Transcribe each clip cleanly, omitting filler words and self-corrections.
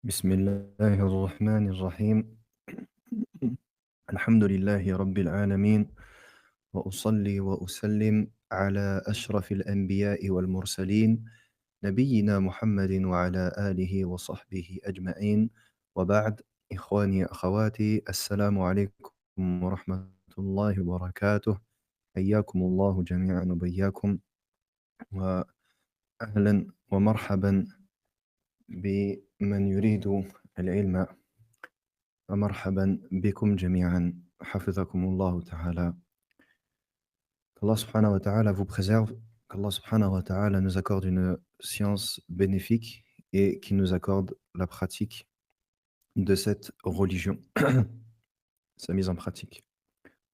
بسم الله الرحمن الرحيم. الحمد لله رب العالمين، وأصلي وأسلم على أشرف الأنبياء والمرسلين، نبينا محمد وعلى آله وصحبه أجمعين. وبعد، إخواني أخواتي، السلام عليكم ورحمة الله وبركاته. حياكم الله جميعا وبياكم، وأهلا ومرحبا بمن يريد العلم، ومرحبا بكم جميعا حفظكم الله تعالى. Qu'Allah subhanahu wa ta'ala vous préserve, qu'Allah subhanahu wa ta'ala nous accorde une science bénéfique et qui nous accorde la pratique de cette religion, sa mise en pratique.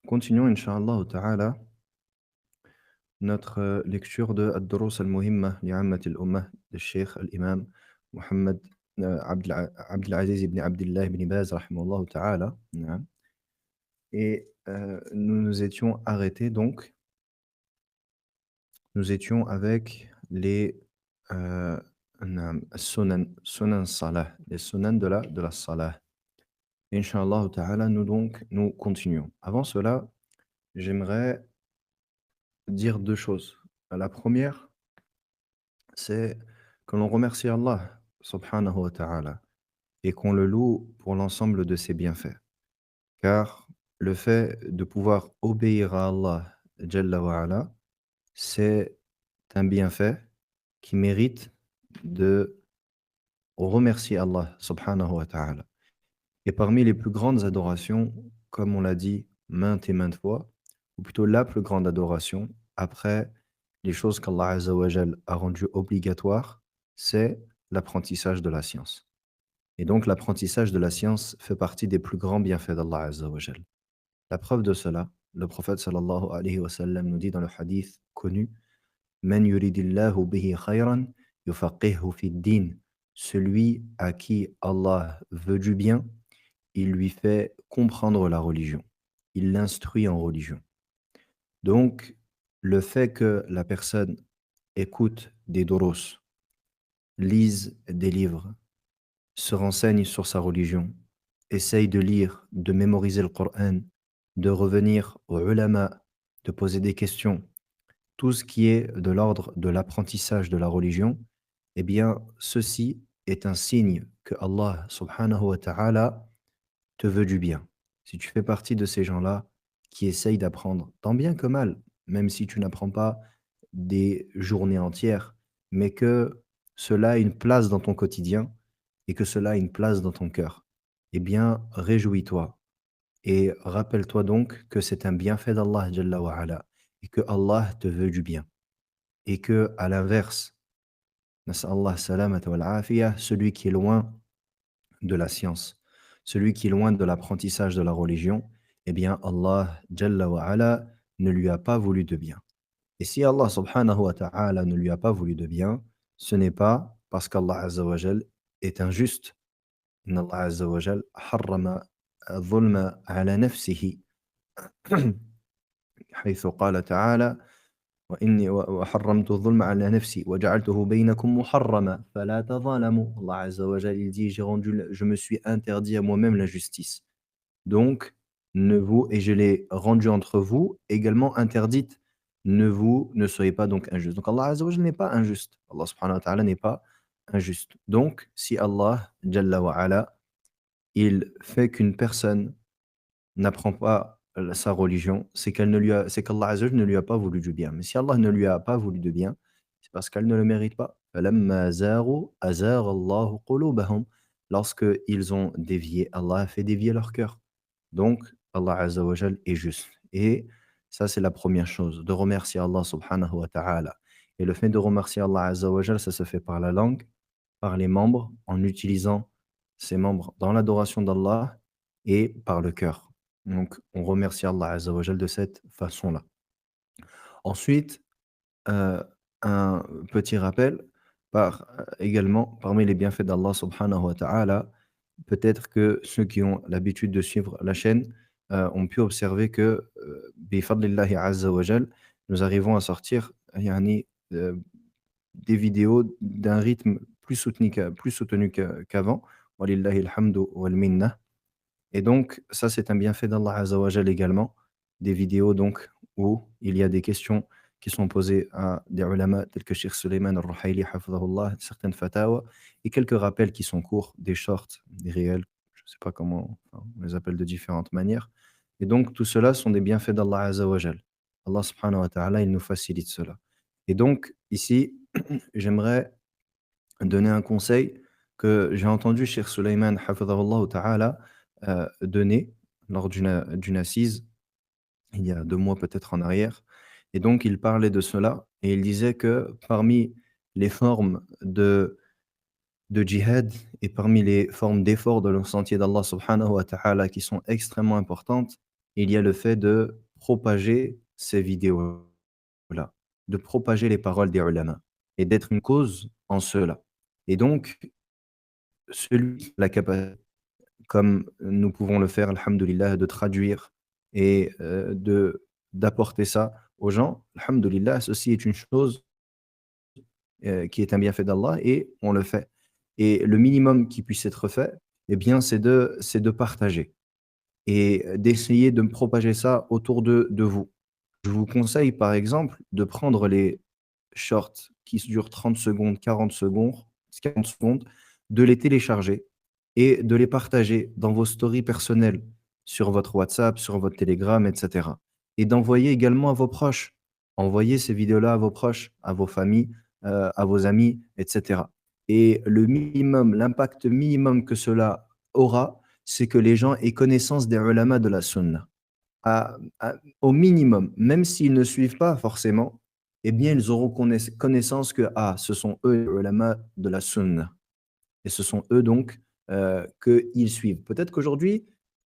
Continuons, Inch'Allah ta'ala, notre lecture de Ad-Durus al-Muhimma li'ammat al-Ummah de Sheikh al-Imam Muhammad Abdelaziz ibn Abdullah ibn Baz, rahimahullah ta'ala. Na'am. Et nous nous étions arrêtés donc. Nous étions avec les naam, sunan salah, les sunan de la salah. Inch'Allah ta'ala, nous continuons. Avant cela, j'aimerais dire deux choses. La première, c'est que l'on remercie Allah subhanahu wa ta'ala et qu'on le loue pour l'ensemble de ses bienfaits. Car le fait de pouvoir obéir à Allah Jalla wa ala, c'est un bienfait qui mérite de remercier Allah subhanahu wa ta'ala. Et parmi les plus grandes adorations, comme on l'a dit maintes et maintes fois, ou plutôt la plus grande adoration, après les choses qu'Allah Azza wa Jal a rendues obligatoires, c'est l'apprentissage de la science. Et donc l'apprentissage de la science fait partie des plus grands bienfaits d'Allah Azza wa Jal. La preuve de cela, le prophète sallallahu alayhi wa sallam nous dit dans le hadith connu: Man yuridillahu bihi khayran yufaqihu fid din. Celui à qui Allah veut du bien, il lui fait comprendre la religion. Il l'instruit en religion. Donc, le fait que la personne écoute des doros, lise des livres, se renseigne sur sa religion, essaye de lire, de mémoriser le Coran, de revenir aux ulama, de poser des questions, tout ce qui est de l'ordre de l'apprentissage de la religion, eh bien, ceci est un signe que Allah subhanahu wa ta'ala te veut du bien. Si tu fais partie de ces gens-là qui essayent d'apprendre, tant bien que mal, même si tu n'apprends pas des journées entières, mais que cela a une place dans ton quotidien et que cela a une place dans ton cœur, eh bien, réjouis-toi et rappelle-toi donc que c'est un bienfait d'Allah Jalla wa ala et que Allah te veut du bien. Et que, à l'inverse, nas'Allah salamata wal afiyah, celui qui est loin de la science, celui qui est loin de l'apprentissage de la religion, eh bien Allah Jalla wa ala ne lui a pas voulu de bien. Et si Allah subhanahu wa ta'ala ne lui a pas voulu de bien, ce n'est pas parce qu'Allah Azza wa Jal est injuste. Inna Allah Azza wa Jal harrama الظلم على نفسه حيث قال تعالى وإني وحرمت الظلم على نفسي وجعلته بينكم محرما فلا تظالموا. Allah Azza wa Jal, il dit, je me suis interdit à moi-même la justice. Donc, et je l'ai rendue entre vous également interdite. Ne soyez pas donc injustes. Donc Allah Azza wa Jal n'est pas injuste. Allah subhanahu wa ta'ala n'est pas injuste. Donc, si Allah Jalla wa ala, il fait qu'une personne n'apprend pas sa religion, c'est qu'Allah Azza wa Jal ne lui a pas voulu du bien. Mais si Allah ne lui a pas voulu de bien, c'est parce qu'elle ne le mérite pas. فَلَمَّا زَاغُوا أَزَاغَ اللَّهُ قُلُوبَهُمْ. Lorsqu'ils ont dévié, Allah a fait dévier leur cœur. Donc, Allah Azza wa Jal est juste. Et ça, c'est la première chose, de remercier Allah subhanahu wa ta'ala. Et le fait de remercier Allah Azza wa Jal, ça se fait par la langue, par les membres, en utilisant ces membres dans l'adoration d'Allah et par le cœur. Donc, on remercie Allah Azza wa Jal de cette façon-là. Ensuite, un petit rappel, également, parmi les bienfaits d'Allah subhanahu wa ta'ala, peut-être que ceux qui ont l'habitude de suivre la chaîne ont pu observer que, bifadlillahi azza wa jal, nous arrivons à sortir yani, des vidéos d'un rythme plus soutenu qu'avant, Walillahi alhamdu wal minna. Et donc, ça, c'est un bienfait d'Allah Azza wa Jal également. Des vidéos donc où il y a des questions qui sont posées à des ulama tels que Cheikh Suleiman al-Ruhaili, hafidhahullah, certaines fatawa, et quelques rappels qui sont courts, des shorts, des réels, je ne sais pas comment enfin, on les appelle de différentes manières. Et donc, tout cela sont des bienfaits d'Allah Azza wa Jal. Allah subhanahu wa ta'ala, il nous facilite cela. Et donc, ici, j'aimerais donner un conseil que j'ai entendu Cheikh Suleiman hafidhahullah ta'ala donner lors d'une assise, il y a 2 mois peut-être en arrière. Et donc il parlait de cela et il disait que parmi les formes de djihad et parmi les formes d'effort de le sentier d'Allah subhanahu wa ta'ala qui sont extrêmement importantes, il y a le fait de propager ces vidéos-là, de propager les paroles des ulama et d'être une cause en cela. Et donc celui qui a la capa comme nous pouvons le faire, alhamdoulilah, de traduire et de d'apporter ça aux gens, alhamdoulilah, ceci est une chose, qui est un bienfait d'Allah et on le fait. Et le minimum qui puisse être fait, eh bien, c'est de partager et d'essayer de propager ça autour de vous. Je vous conseille, par exemple, de prendre les shorts qui durent 30 secondes, 40 secondes, de les télécharger et de les partager dans vos stories personnelles, sur votre WhatsApp, sur votre Telegram, et cetera. Et d'envoyer également à vos proches. Envoyez ces vidéos-là à vos proches, à vos familles, à vos amis, et cetera. Et le minimum, l'impact minimum que cela aura, c'est que les gens aient connaissance des ulama de la sunna. Au minimum, même s'ils ne suivent pas forcément, eh bien, ils auront connaissance que ah, ce sont eux les ulama de la sunna. Et ce sont eux donc qu'ils suivent. Peut-être qu'aujourd'hui,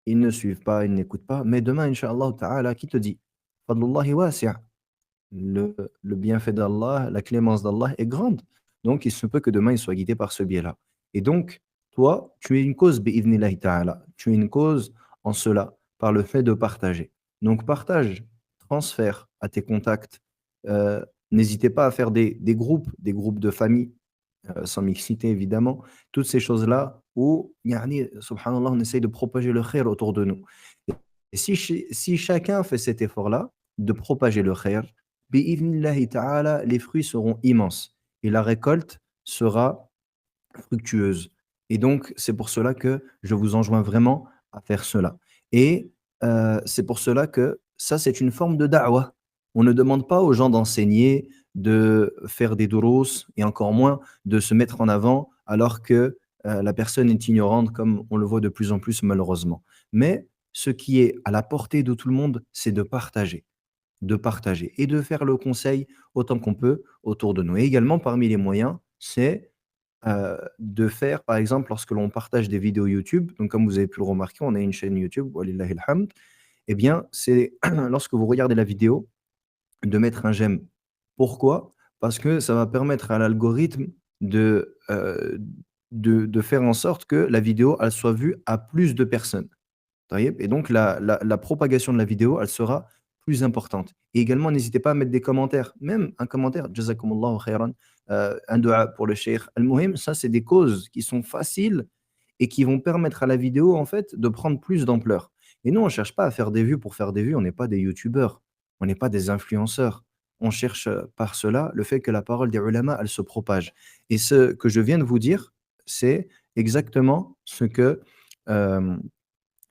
ils ne suivent pas, ils n'écoutent pas, mais demain, Inch'Allah Ta'ala, qui te dit Fadlullahi wasi'. Le bienfait d'Allah, la clémence d'Allah est grande. Donc, il se peut que demain, il soit guidé par ce biais-là. Et donc, toi, tu es une cause, bi'idhnillahi ta'ala. Tu es une cause en cela, par le fait de partager. Donc, partage, transfère à tes contacts. Euh, N'hésitez pas à faire des groupes de famille, sans mixité évidemment. Toutes ces choses-là où, yani, subhanallah, on essaye de propager le khair autour de nous. Et si chacun fait cet effort-là, de propager le khair, bi'idhnillahi ta'ala, les fruits seront immenses et la récolte sera fructueuse. Et donc, c'est pour cela que je vous enjoins vraiment à faire cela. Et c'est pour cela que ça, c'est une forme de da'wah. On ne demande pas aux gens d'enseigner, de faire des durous et encore moins de se mettre en avant alors que la personne est ignorante, comme on le voit de plus en plus malheureusement. Mais ce qui est à la portée de tout le monde, c'est de partager et de faire le conseil autant qu'on peut autour de nous. Et également, parmi les moyens, c'est de faire, par exemple, lorsque l'on partage des vidéos YouTube, donc comme vous avez pu le remarquer, on a une chaîne YouTube, walillahi alhamd, eh bien, c'est lorsque vous regardez la vidéo, de mettre un j'aime. Pourquoi? Parce que ça va permettre à l'algorithme de, heu, de faire en sorte que la vidéo, elle soit vue à plus de personnes. طيب. Et donc la propagation de la vidéo, elle sera plus importante. Et également, n'hésitez pas à mettre des commentaires, même un commentaire, jazakumullahu khairan, un dua pour le cheikh. Al-Muhim, ça, c'est des causes qui sont faciles et qui vont permettre à la vidéo, en fait, de prendre plus d'ampleur. Et nous, on ne cherche pas à faire des vues pour faire des vues, on n'est pas des youtubeurs, on n'est pas des influenceurs. On cherche par cela le fait que la parole des ulama, elle se propage. Et ce que je viens de vous dire, c'est exactement ce que, hem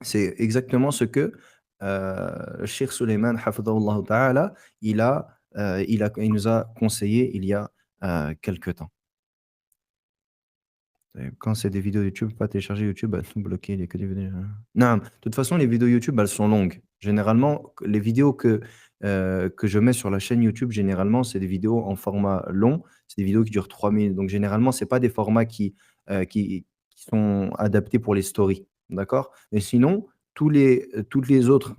c'est exactement ce que, Cheikh Souleymane hafidhahullah ta'ala, il nous a conseillé il y a, quelque temps. Et quand c'est des vidéos YouTube, pas télécharger YouTube, tout bloquer, il y a que des vidéos non, de toute façon, les vidéos YouTube, elles sont longues. Généralement, les vidéos que je mets sur la chaîne YouTube, généralement, c'est des vidéos en format long. C'est des vidéos qui durent 3 minutes. Donc généralement, c'est pas des formats qui sont adaptés pour les stories, d'accord? Mais sinon, toutes les autres,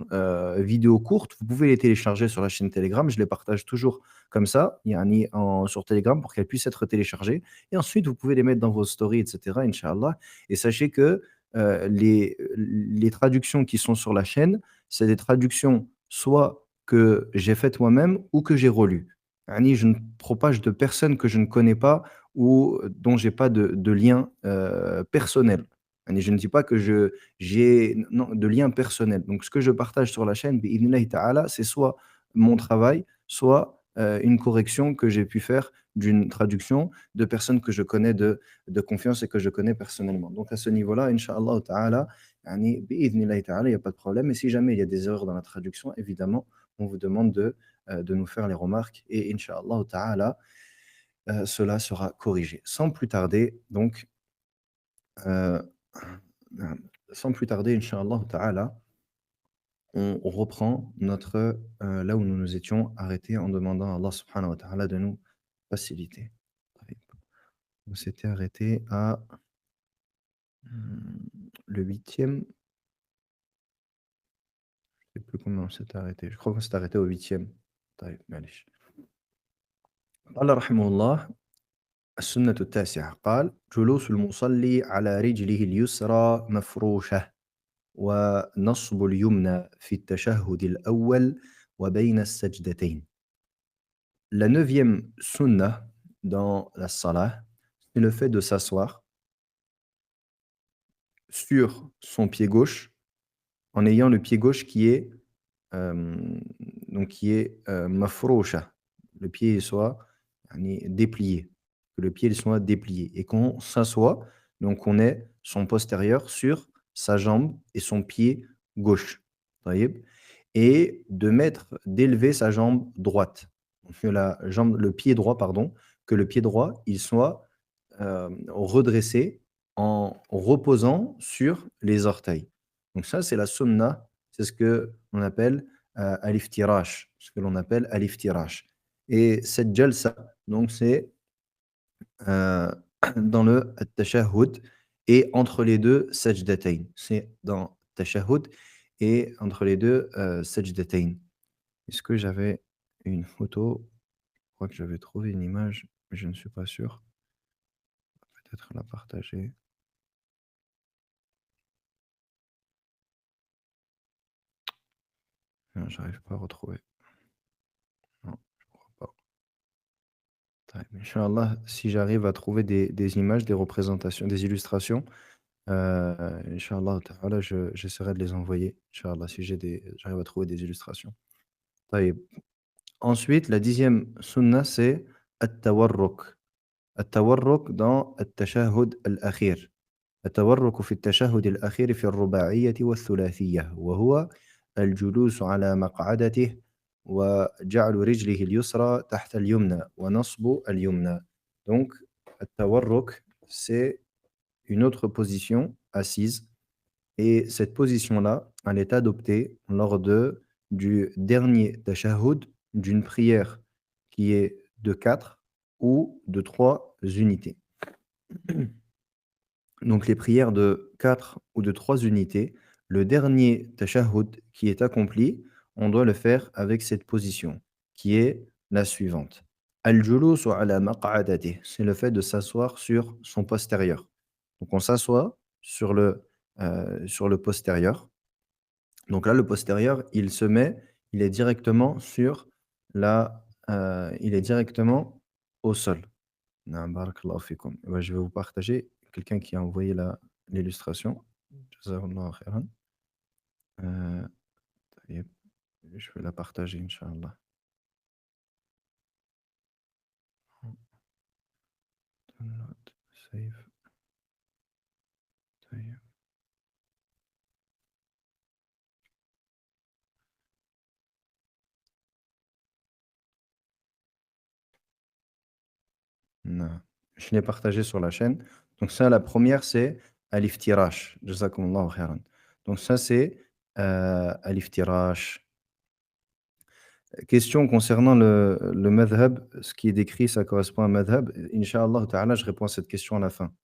vidéos courtes, vous pouvez les télécharger sur la chaîne Telegram. Je les partage toujours comme ça, yani en sur Telegram pour qu'elles puissent être téléchargées et ensuite, vous pouvez les mettre dans vos stories, et cetera, inch'Allah. Et sachez que les traductions qui sont sur la chaîne, c'est des traductions soit que j'ai faites moi-même ou que j'ai relues. Yani, je ne propage de personnes que je ne connais pas ou dont j'ai pas de lien personnel. Yani je ne dis pas que j'ai non, de lien personnel. Donc ce que je partage sur la chaîne, bi'idhnillahi ta'ala, c'est soit mon travail, soit, une correction que j'ai pu faire d'une traduction de personnes que je connais de confiance et que je connais personnellement. Donc à ce niveau-là, incha'Allah ta'ala, yani bi'idhnillahi ta'ala, il y a pas de problème et si jamais il y a des erreurs dans la traduction, évidemment, on vous demande de nous faire les remarques et incha'Allah ta'ala, cela sera corrigé. Sans plus tarder, donc, heu, sans plus tarder, incha'Allah ta'ala, on reprend notre, là où nous nous étions arrêtés en demandant à Allah subhanahu wa ta'ala de nous faciliter. On s'était arrêté à, le 8e, je sais plus combien on s'était arrêté. Je crois qu'on s'est arrêté au 8e. طيب معليش. قال رحمه الله: السنة التاسعة قال: جلوس المصلي على رجله اليسرى مفروشة، ونصب اليمنى في التشهد الأول وبين السجدتين. La neuvième sunnah dans la salah, c'est le fait de s'asseoir sur son pied gauche en ayant le pied gauche qui est, donc qui est, mafrousha. Le pied soit yani déplié, que le pied il soit déplié et qu'on s'assoit, donc on ait son postérieur sur sa jambe et son pied gauche. طيب. Et d'élever sa jambe droite. Donc que le pied droit, pardon, que le pied droit, il soit, redressé en reposant sur les orteils. Donc ça, c'est la sunna, c'est ce que l'on appelle, al-iftirash, ce que l'on appelle al-iftirash. Et cette jalsa, donc c'est, heu, dans le at-tashahhud et entre les 2 sajdatayn. C'est dans tashahhud et entre les 2 sajdatayn. Est-ce que j'avais une photo? Je crois que j'avais trouvé une image, mais je ne suis pas sûr. Peut-être la partager. Non, j'arrive pas à retrouver. Non, je crois pas. طيب Inch'Allah, si j'arrive à trouver des images, des représentations, des illustrations, Inch'Allah ta'ala, j'essaierai de les envoyer. Inch'Allah, si j'arrive à trouver des illustrations. طيب. Ensuite, la 10e sunna, c'est at-tawarruk. At-tawarruk dans at-tashahhud al-akhir. التورك في التشهد الأخير في الرباعية والثلاثية وهو الجلوس على مقعدته وجعل رجله اليسرى تحت اليمنى ونصب اليمنى. Donc, التورك, c'est une autre position assise et cette position-là, elle est adoptée lors du dernier tashahhud d'une prière qui est de 4 ou de 3 unités. Donc les prières de 4 ou de 3 unités, le dernier tashahhud qui est accompli, on doit le faire avec cette position, qui est la suivante. Al-julusu ala maq'adatihi, c'est le fait de s'asseoir sur son postérieur. Donc on s'assoit sur le postérieur. Donc là, le postérieur, il est directement il est directement au sol. Naam, barakallahu fikum. Eh ben, je vais vous partager quelqu'un qui a envoyé l'illustration. Jazakallahu khairan. Euh, طيب, je vais la partager, Inch'Allah. Download, save. طيب. Non. Je l'ai partagé sur la chaîne. Donc ça, la première, c'est Al-Iftirash. Jazakumullahu khairan. Donc ça, c'est Al-Iftirash. Question concernant le madhab, ce qui est décrit, ça correspond à un madhab. Inch'Allah ta'ala, je réponds à cette question à la fin.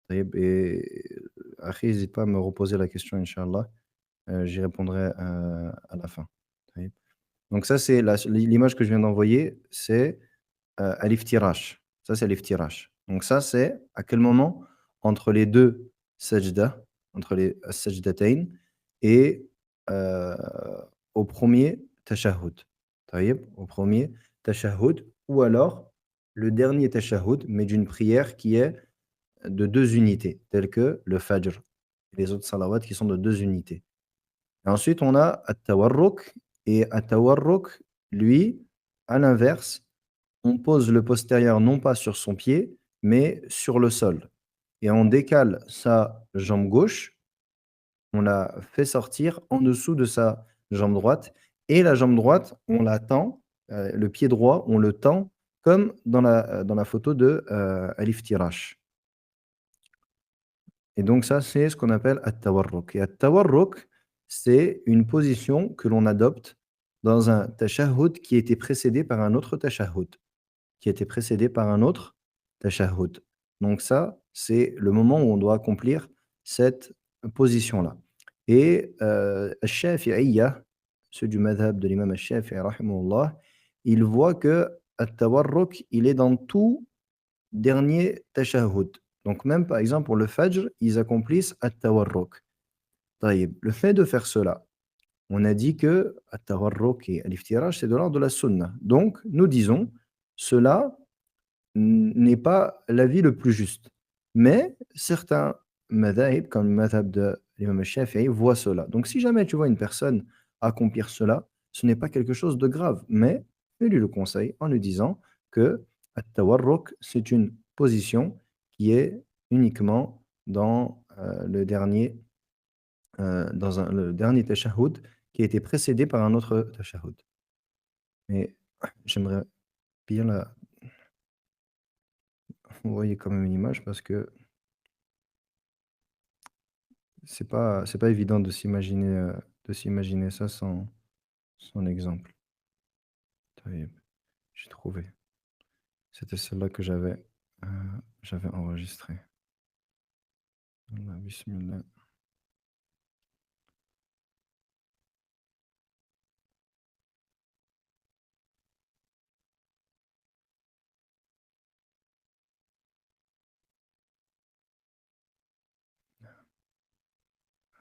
طيب et akhi, n'hésite pas à me reposer la question, inch'Allah. J'y répondrai, à la fin. طيب. Donc ça, c'est l'image que je viens d'envoyer, c'est, al-iftirash. Ça, c'est l'iftirash. Donc ça, c'est à quel moment? Entre les 2 sajdas, entre les as-sajdatayn et heu, au premier tashahhud. طيب, au premier tashahhud ou alors le dernier tashahhud, mais d'une prière qui est de 2 unités, telles que le fajr. les autres salawats qui sont de 2 unités. Et ensuite, on a at-tawarruk et at-tawarruk, lui, à l'inverse, on pose le postérieur non pas sur son pied, mais sur le sol et on décale sa jambe gauche, on la fait sortir en dessous de sa jambe droite et la jambe droite, on la tend, le pied droit, on le tend comme dans la photo de, al-iftirash. Et donc ça, c'est ce qu'on appelle at-tawarruk et at-tawarruk, c'est une position que l'on adopte dans un tashahhud qui était précédé par un autre tashahhud, qui était précédé par un autre tashahhud. Donc ça, c'est le moment où on doit accomplir cette position-là. Et ash-Shafi'iyya, ceux du madhab de l'imam ash-Shafi'i rahimahullah, ils voient que at-tawarruk, il est dans tout dernier tashahhud. Donc même, par exemple, pour le fajr, ils accomplissent at-tawarruk. Taïb. Le fait de faire cela, on a dit que at-tawarruk et al-iftirash, c'est de l'ordre de la sunna. Donc, nous disons, cela n'est pas l'avis le plus juste. Mais certains madhahib, comme le madhab de l'imam Shafi'i, voient cela. Donc, si jamais tu vois une personne accomplir cela, ce n'est pas quelque chose de grave, mais fais-lui le conseil en lui disant que at-tawarruk, c'est une position qui est uniquement dans le dernier tashahhud qui a été précédé par un autre tashahhud. Mais j'aimerais bien vous voyez quand même une image parce que c'est pas évident de s'imaginer ça sans exemple. Taïb, j'ai trouvé. C'était celle-là que j'avais enregistrée. Allah, bismillah.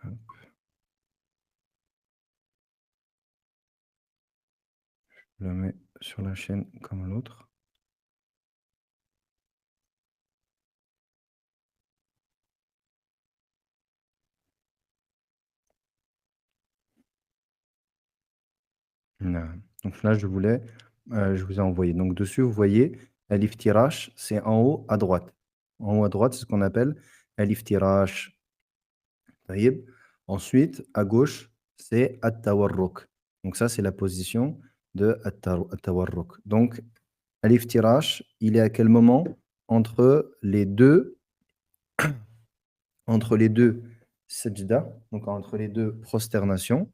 Hop, je la mets sur la chaîne comme l'autre. Naam. Donc là, je vous ai envoyé. Donc dessus, vous voyez, al-iftirash, c'est en haut à droite. En haut à droite, c'est ce qu'on appelle al-iftirash. Taïb. Ensuite, à gauche, c'est at-tawarruk. Donc ça, c'est la position de at-tawarruk. Donc, al-iftirash, il est à quel moment entre les deux sajda, donc entre les deux prosternations,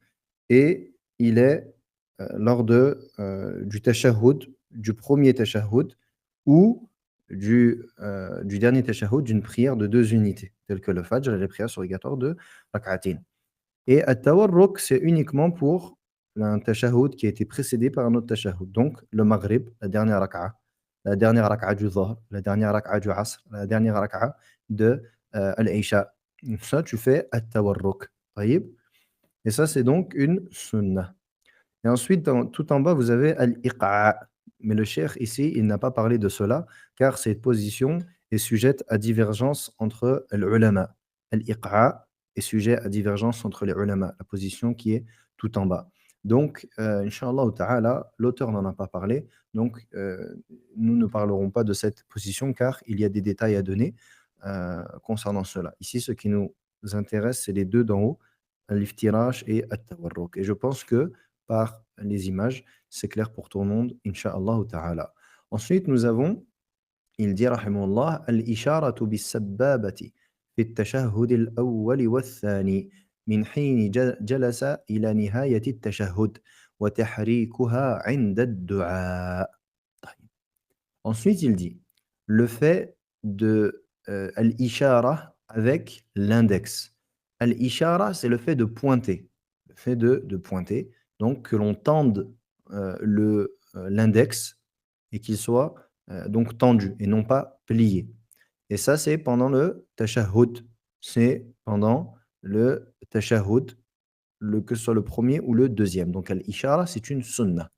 et il est lors du tashahhud, du premier tashahhud, ou du dernier tashahhud d'une prière de 2 unités, telle que le fajr et les prières surrogatoires de rak'atin. Et at-tawarruk, c'est uniquement pour un tashahhud qui a été précédé par un autre tashahhud. Donc, le maghrib, la dernière raka'a du dhuhr, la dernière raka'a du asr, la dernière raka'a de al-isha. Ça, tu fais at-tawarruk. Taïb. Et ça, c'est donc une sunnah. Et ensuite, tout en bas, vous avez al-iqa'. Mais le cheikh ici, il n'a pas parlé de cela, car cette position est sujette à divergence entre les ulama. Al-iqa' est sujet à divergence entre les ulama, la position qui est tout en bas. Donc, Inch'Allah ta'ala, l'auteur n'en a pas parlé, donc nous ne parlerons pas de cette position, car il y a des détails à donner concernant cela. Ici, ce qui nous intéresse, c'est les deux d'en haut, al-iftirash et at-tawarruk. Et je pense que par les images, c'est clair pour tout le monde, Inch'Allah ta'ala. Ensuite, nous avons, il dit, rahimahullah, al-isharatu bis-sabbabati fi at-tashahhud al-awwal wa ath-thani min hin jalasa ila nihayati at-tashahhud wa tahrikuha 'inda ad-du'a. Ensuite, il dit, le fait de al-ishara avec l'index. Al-ishara, c'est le fait de pointer. Le fait de pointer, donc que l'on tende l'index et qu'il soit donc tendu et non pas plié. Et ça, c'est pendant le tashahhud. C'est pendant le tashahhud, que ce soit le premier ou le deuxième. Donc, al-ishara, c'est une sunnah.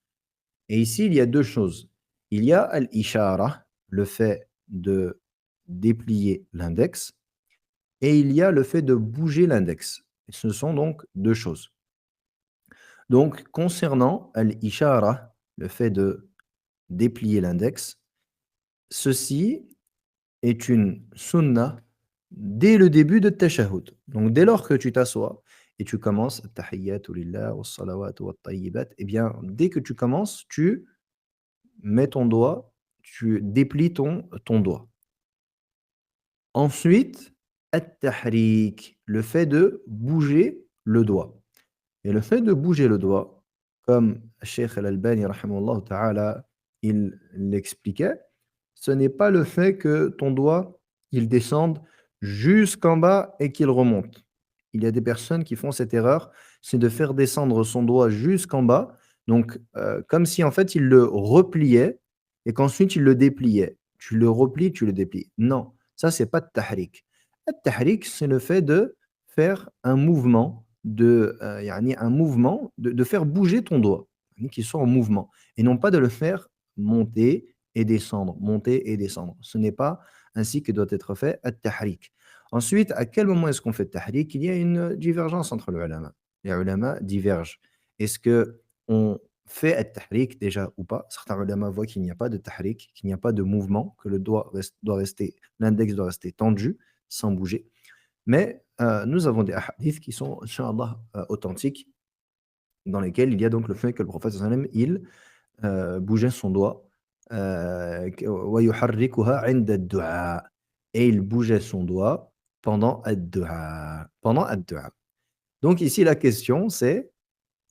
Et ici, il y a deux choses. Il y a al-ishara, le fait de déplier l'index, et il y a le fait de bouger l'index. Ce sont donc 2 choses. Donc concernant al-ishara, le fait de déplier l'index, ceci est une sunna dès le début de tashahhud. Donc dès lors que tu t'assois et tu commences at-tahiyyatu lillah was-salawatu wat-tayyibat, eh bien, dès que tu commences, tu mets ton doigt, tu déplies ton doigt. Ensuite, at-tahrik, le fait de bouger le doigt. Et le fait de bouger le doigt, comme Cheikh Al-Albani rahimahullah ta'ala, il l'expliquait, ce n'est pas le fait que ton doigt, il descende jusqu'en bas et qu'il remonte. Il y a des personnes qui font cette erreur, c'est de faire descendre son doigt jusqu'en bas, donc comme si en fait il le repliait et qu'ensuite il le dépliait. Tu le replies, tu le déplies. Non, ça c'est pas de tahrik. Le tahrik, c'est le fait de faire un mouvement يعني un mouvement, de faire bouger ton doigt, yani qu'il soit en mouvement et non pas de le faire monter et descendre. Ce n'est pas ainsi que doit être fait at-tahrik. Ensuite, à quel moment est-ce qu'on fait tahrik? Il y a une divergence entre les ulama. Les ulama divergent. Est-ce qu'on fait at-tahrik déjà ou pas? Certains ulama voient qu'il n'y a pas de tahrik, qu'il n'y a pas de mouvement, que le doigt doit rester, l'index doit rester tendu, sans bouger. Mais nous avons des hadiths qui sont, Inch'Allah, authentiques, dans lesquels il y a donc le fait que le prophète sallam, il bougeait son doigt, وَيُحَرِّكُهَا عِنْدَ الدُّعَاء, et il bougeait son doigt pendant ad-du'a. Pendant ad-du'a. Donc ici, la question, c'est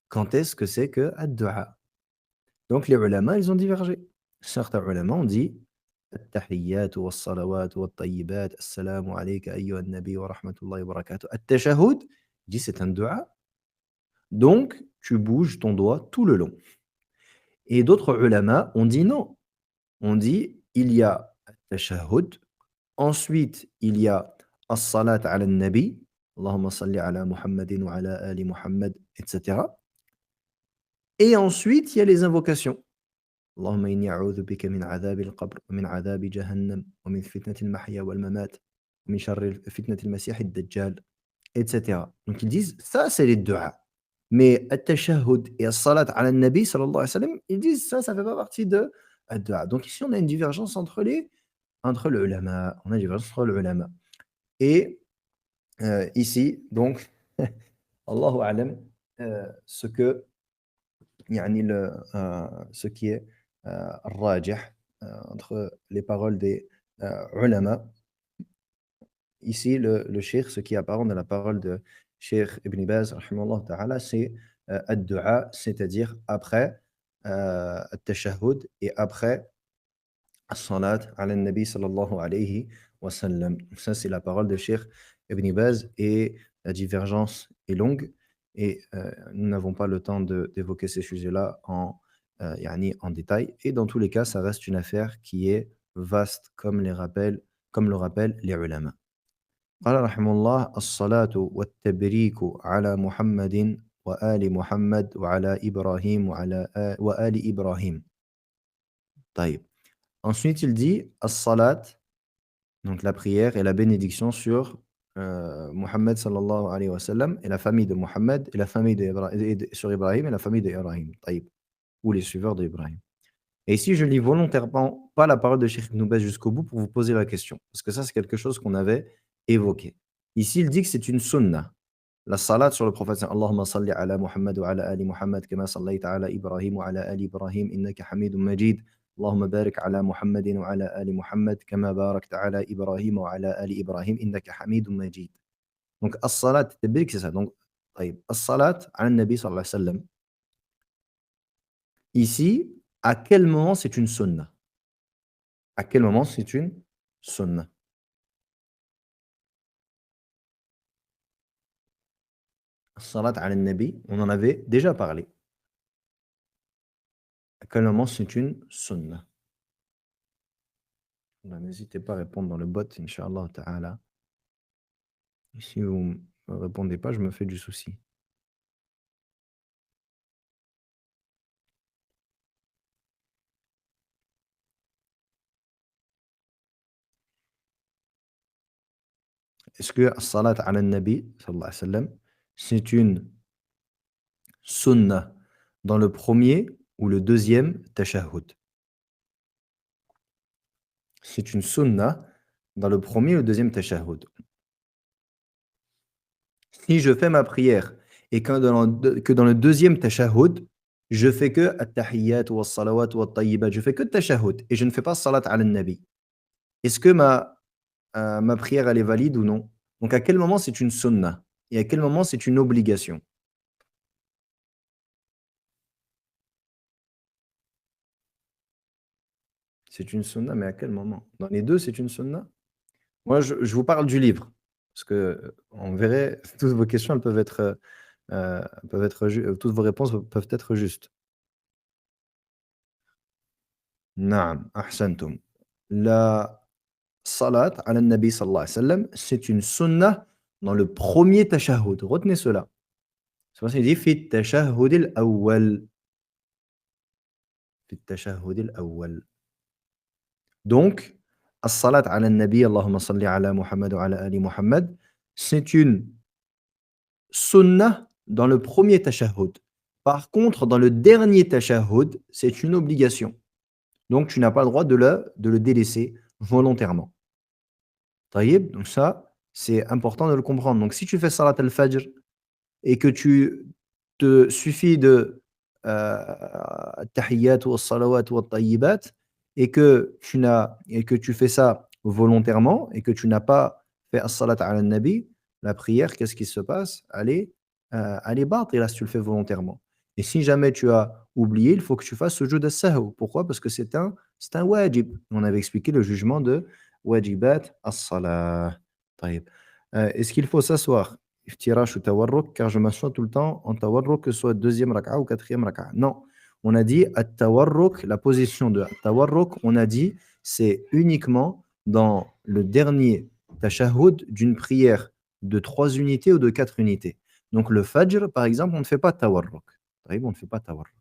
quand est-ce que c'est que ad-du'a? Donc les ulama, ils ont divergé. Certains ulama ont dit التحيات والصلوات والطيبات السلام عليك أيها النبي ورحمة الله وبركاته. التشهد, il dit c'est un dua. Donc tu bouges ton doigt tout le long. Et d'autres ulama ont dit non. On dit il y a التشهد, ensuite il y a الصلاة على النبي, اللهم صل على محمد وعلى آل محمد, etc. Et ensuite il y a les invocations. اللهم إني أعوذ بك من عذاب القبر ومن عذاب جهنم ومن فتنة المحيا والممات ومن شر فتنة المسيح الدجال, etc. Donc ils disent ça c'est les du'a. Mais at-tashahhud et as-salat ala nabi sallallahu alayhi wa sallam, ils disent ça, ça fait pas partie de ad-du'a. Donc ici on a une divergence entre le ulama, on a une divergence entre le ulama. Et ici donc Allahu a'lam, ce que يعني ce qui est rajih entre les paroles des ulama. Ici, le cheikh, ce qui est apparent dans la parole de Cheikh Ibn Baz, rahimahullah ta'ala, c'est ad-du'a, c'est-à-dire après at-tashahhud et après as-salat ala nabi sallallahu alayhi wa sallam. Ça, c'est la parole de Cheikh Ibn Baz et la divergence est longue et nous n'avons pas le temps d'évoquer ces sujets-là yani en détail. Et dans tous les cas, ça reste une affaire qui est vaste, comme le rappellent les ulama. قال رحمه الله الصلاة والتبريك على محمد وآل محمد وعلى إبراهيم وآل إبراهيم. طيب. Ensuite, il dit as-salat, donc la prière et la bénédiction sur Muhammad sallallahu alayhi wa sallam et la famille de Muhammad et la famille sur Ibrahim et la famille d'Ibrahim. طيب. Ou les suiveurs d'Ibrahim. Et ici, je lis volontairement pas la parole de Cheikh Ibn Baz jusqu'au bout pour vous poser la question. Parce que ça, c'est quelque chose qu'on avait évoqué. Ici, il dit que c'est une sunna. La salat sur le prophète, c'est Allahumma salli ala Muhammad wa ala ali Muhammad kama sallaita ala Ibrahim wa ala ali Ibrahim innaka hamidun majid. Allahumma barik ala Muhammadin wa ala ali Muhammad kama barakta ala Ibrahim wa ala ali Ibrahim innaka hamidun majid. Donc, as-salat, c'est ça. Donc, طيب. As-salat ala Nabi sallallahu alayhi wa sallam. Ici, à quel moment c'est une sunna? À quel moment c'est une sunna? Salat ala nabi, on en avait déjà parlé. À quel moment c'est une sunna? Ben, n'hésitez pas à répondre dans le bot, Inch'Allah ta'ala. Et si vous ne répondez pas, je me fais du souci. est-ce que as-salat ala nabi sallallahu alayhi wa sallam, c'est une sunnah dans le premier ou le deuxième tashahhud? C'est une sunnah dans le premier ou le deuxième tashahhud. Si je fais ma prière et que dans le deuxième tashahhud, je fais que at-tahiyyat wa as-salawat wa at-tayyibat, je fais que tashahhud et je ne fais pas salat ala nabi. Est-ce que ma prière elle est valide ou non? Donc à quel moment c'est une sunnah et à quel moment c'est une obligation? C'est une sunnah, mais à quel moment? Dans les 2 c'est une sunnah? Moi, je vous parle du livre, parce que, on verrait toutes vos questions, elles peuvent être toutes vos réponses peuvent être justes. Naam, ahsantum. La salat ala nabi sallallahu alayhi wa sallam, c'est une sunnah dans le premier tashahhud. Retenez cela. C'est pour ça qu'il dit: «Fi at-tashahhud al-awwal», fi at-tashahhud al-awwal. Donc, as-salat ala nabi, Allahumma salli ala Muhammad wa ala ali Muhammad, c'est une sunnah dans le premier tashahhud. Par contre, dans le dernier tashahhud, c'est une obligation. Donc, tu n'as pas le droit de le délaisser volontairement. Taïb, donc ça, c'est important de le comprendre. Donc, si tu fais salat al-fajr et que tu te suffit de tahiyyat wa salawat wa tayyibat et que tu fais ça volontairement et que tu n'as pas fait as-salat ala nabi, la prière, qu'est-ce qui se passe? Elle est batila si tu le fais volontairement. Et si jamais tu as oublié, il faut que tu fasses sujoud as-sahw. Pourquoi? Parce que c'est un wajib. On avait expliqué le jugement de wajibat as-salah. Taïb. Est-ce qu'il faut s'asseoir? Iftirash ou tawarruk, car je m'assois tout le temps en tawarruk, que ce soit deuxième raka'a ou quatrième raka'a. Non, on a dit at-tawarruk, la position de at-tawarruk, on a dit c'est uniquement dans le dernier tashahhud d'une prière de 3 unités ou de 4 unités. Donc le fajr, par exemple, on ne fait pas tawarruk. On ne fait pas tawarruk.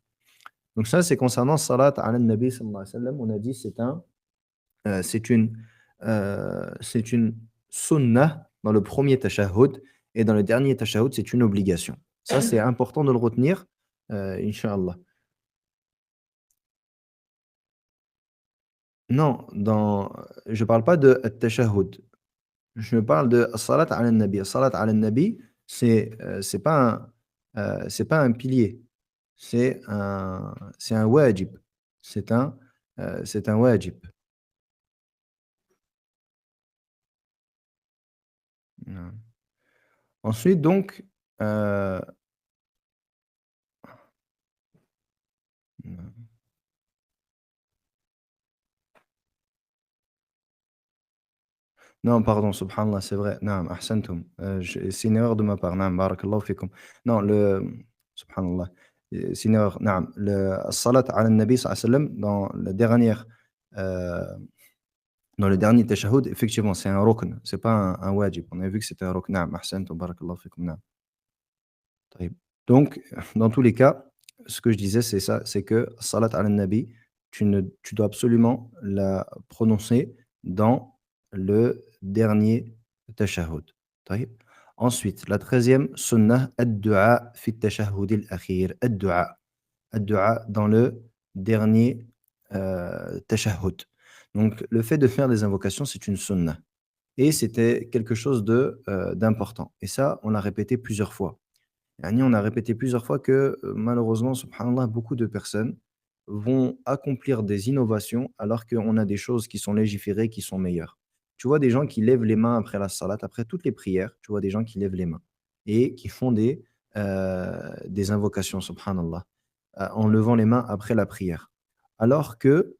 Donc ça, c'est concernant salat ala nabi sallallahu alayhi wa sallam. On a dit c'est c'est une sunnah dans le premier tashahhud et dans le dernier tashahhud, c'est une obligation. Ça, c'est important de le retenir, inch'Allah. Non, je parle pas de at-tashahhud. Je parle de as-salat ala nabi. As-salat ala nabi, c'est pas un pilier. C'est un wajib. C'est un wajib. Mmh. Ensuite donc, heu, mmh. Non, pardon, subhanallah, c'est vrai. Naam, ahsantum. C'est une erreur de ma part. Naam, barakallahu fikum. Non, subhanallah, c'est une erreur. Naam, as-salat ala nabi sallallahu alayhi wa sallam heu, dans le dernier tashahhud, effectivement, c'est un rukn, c'est pas un wajib. On a vu que c'était un rukn. Naam, ahsantum, barakallahu fikum. Naam. طيب. Donc, dans tous les cas, ce que je disais, c'est ça, c'est que salat ala nabi, tu dois absolument la prononcer dans le dernier tashahhud. طيب. Ensuite, la 13e sunnah, ad-du'a fi at-tashahhud al-akhir. Ad-du'a. Ad-du'a dans le dernier tashahhud. Donc, le fait de faire des invocations, c'est une sunnah. Et c'était quelque chose d'important. Et ça, on l'a répété plusieurs fois. Yani, on a répété plusieurs fois que, malheureusement, subhanallah, beaucoup de personnes vont accomplir des innovations alors qu'on a des choses qui sont légiférées, qui sont meilleures. Tu vois des gens qui lèvent les mains après la salat, après toutes les prières, tu vois des gens qui lèvent les mains et qui font des invocations, subhanallah, en levant les mains après la prière. Alors que,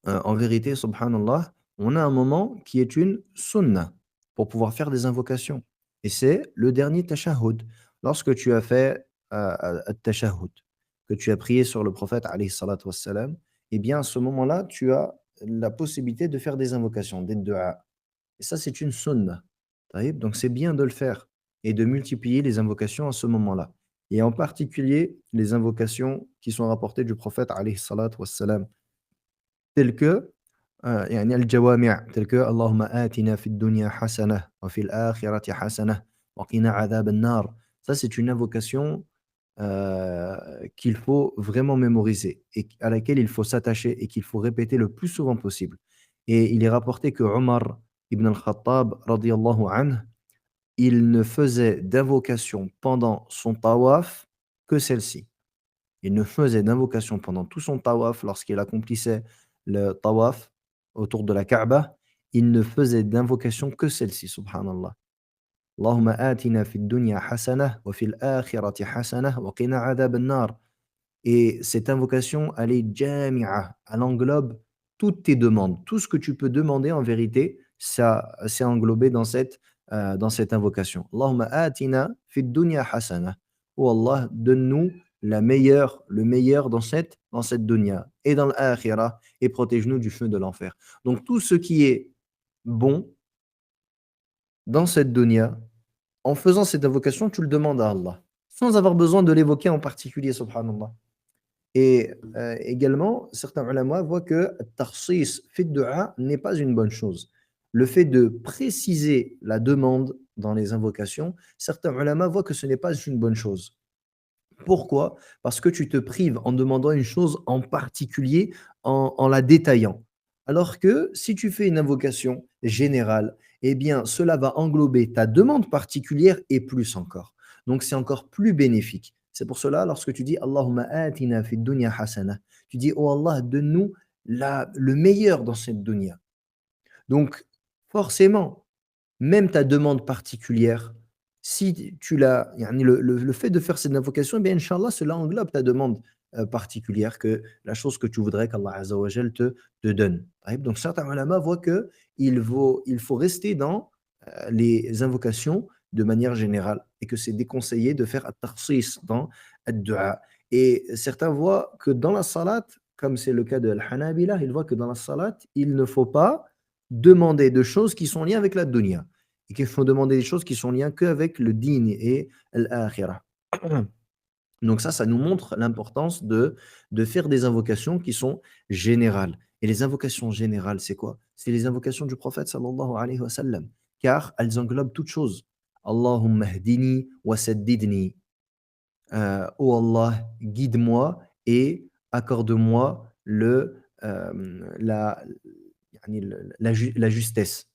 en vérité, subhanallah, on a un moment qui est une sunnah pour pouvoir faire des invocations et c'est le dernier tashahhud. Lorsque tu as fait, at-tashahhud, que tu as prié sur le prophète alayhi salatu wassalam, eh bien, à ce moment-là, tu as la possibilité de faire des invocations, des du'a et ça, c'est une sunnah. Taïb, donc c'est bien de le faire et de multiplier les invocations à ce moment-là et en particulier les invocations qui sont rapportées du prophète alayhi salatu wassalam, telles que يعني الجوامع telles que اللهم آتنا في الدنيا حسنة وفي الآخرة حسنة وقنا عذاب النار. Ça, c'est une invocation qu'il faut vraiment mémoriser et à laquelle il faut s'attacher et qu'il faut répéter le plus souvent possible. Et il est rapporté que Omar ibn al-Khattab, radiyallahu anhu, il ne faisait d'invocation pendant son tawaf que celle-ci. Il ne faisait d'invocation pendant tout son tawaf lorsqu'il accomplissait le tawaf autour de la Kaaba. Il ne faisait d'invocation que celle-ci, subhanallah. Allahumma atina fid dunya hasana wa fil akhirati hasana wa qina adhab an-nar. Et cette invocation, elle est jami'a, elle englobe toutes tes demandes. Tout ce que tu peux demander en vérité, ça c'est englobé dans cette invocation. Allahumma atina fid dunya hasana. Oh Allah, donne-nous le meilleur dans cette dunya et dans l'akhirah et protège-nous du feu de l'enfer. Donc tout ce qui est bon dans cette dunya, en faisant cette invocation, tu le demandes à Allah, sans avoir besoin de l'évoquer en particulier, subhanallah. Et également, certains ulama voient que takhsis fi du'a n'est pas une bonne chose. Le fait de préciser la demande dans les invocations, certains ulama voient que ce n'est pas une bonne chose. Pourquoi? Parce que tu te prives en demandant une chose en particulier, en la détaillant. Alors que si tu fais une invocation générale, eh bien, cela va englober ta demande particulière et plus encore. Donc, c'est encore plus bénéfique. C'est pour cela, lorsque tu dis Allahumma atina fid dunya hasana, tu dis Oh Allah, donne-nous le meilleur dans cette dunya. Donc, forcément, même ta demande particulière, si tu l'as yani le fait de faire cette invocation, eh bien, inch'Allah, cela englobe ta demande, particulière, que la chose que tu voudrais qu'Allah Azza wa Jal te donne. Taïb, donc certains ulama voient il faut rester dans, les invocations de manière générale et que c'est déconseillé de faire at-takhsis dans ad-du'a. Et certains voient que dans la salat, comme c'est le cas de Al-Hanabila, ils voient que dans la salat, il ne faut pas demander de choses qui sont liées avec la dunya et qu'il faut demander des choses qui sont liées qu'avec le din et l'akhirah. Donc ça nous montre l'importance de faire des invocations qui sont générales. Et les invocations générales, c'est quoi? C'est les invocations du prophète sallallahu alayhi wa sallam, car elles englobent toutes choses. Allahumma hdini wa saddidni. Oh Allah, guide-moi et accorde-moi la, yani la justesse.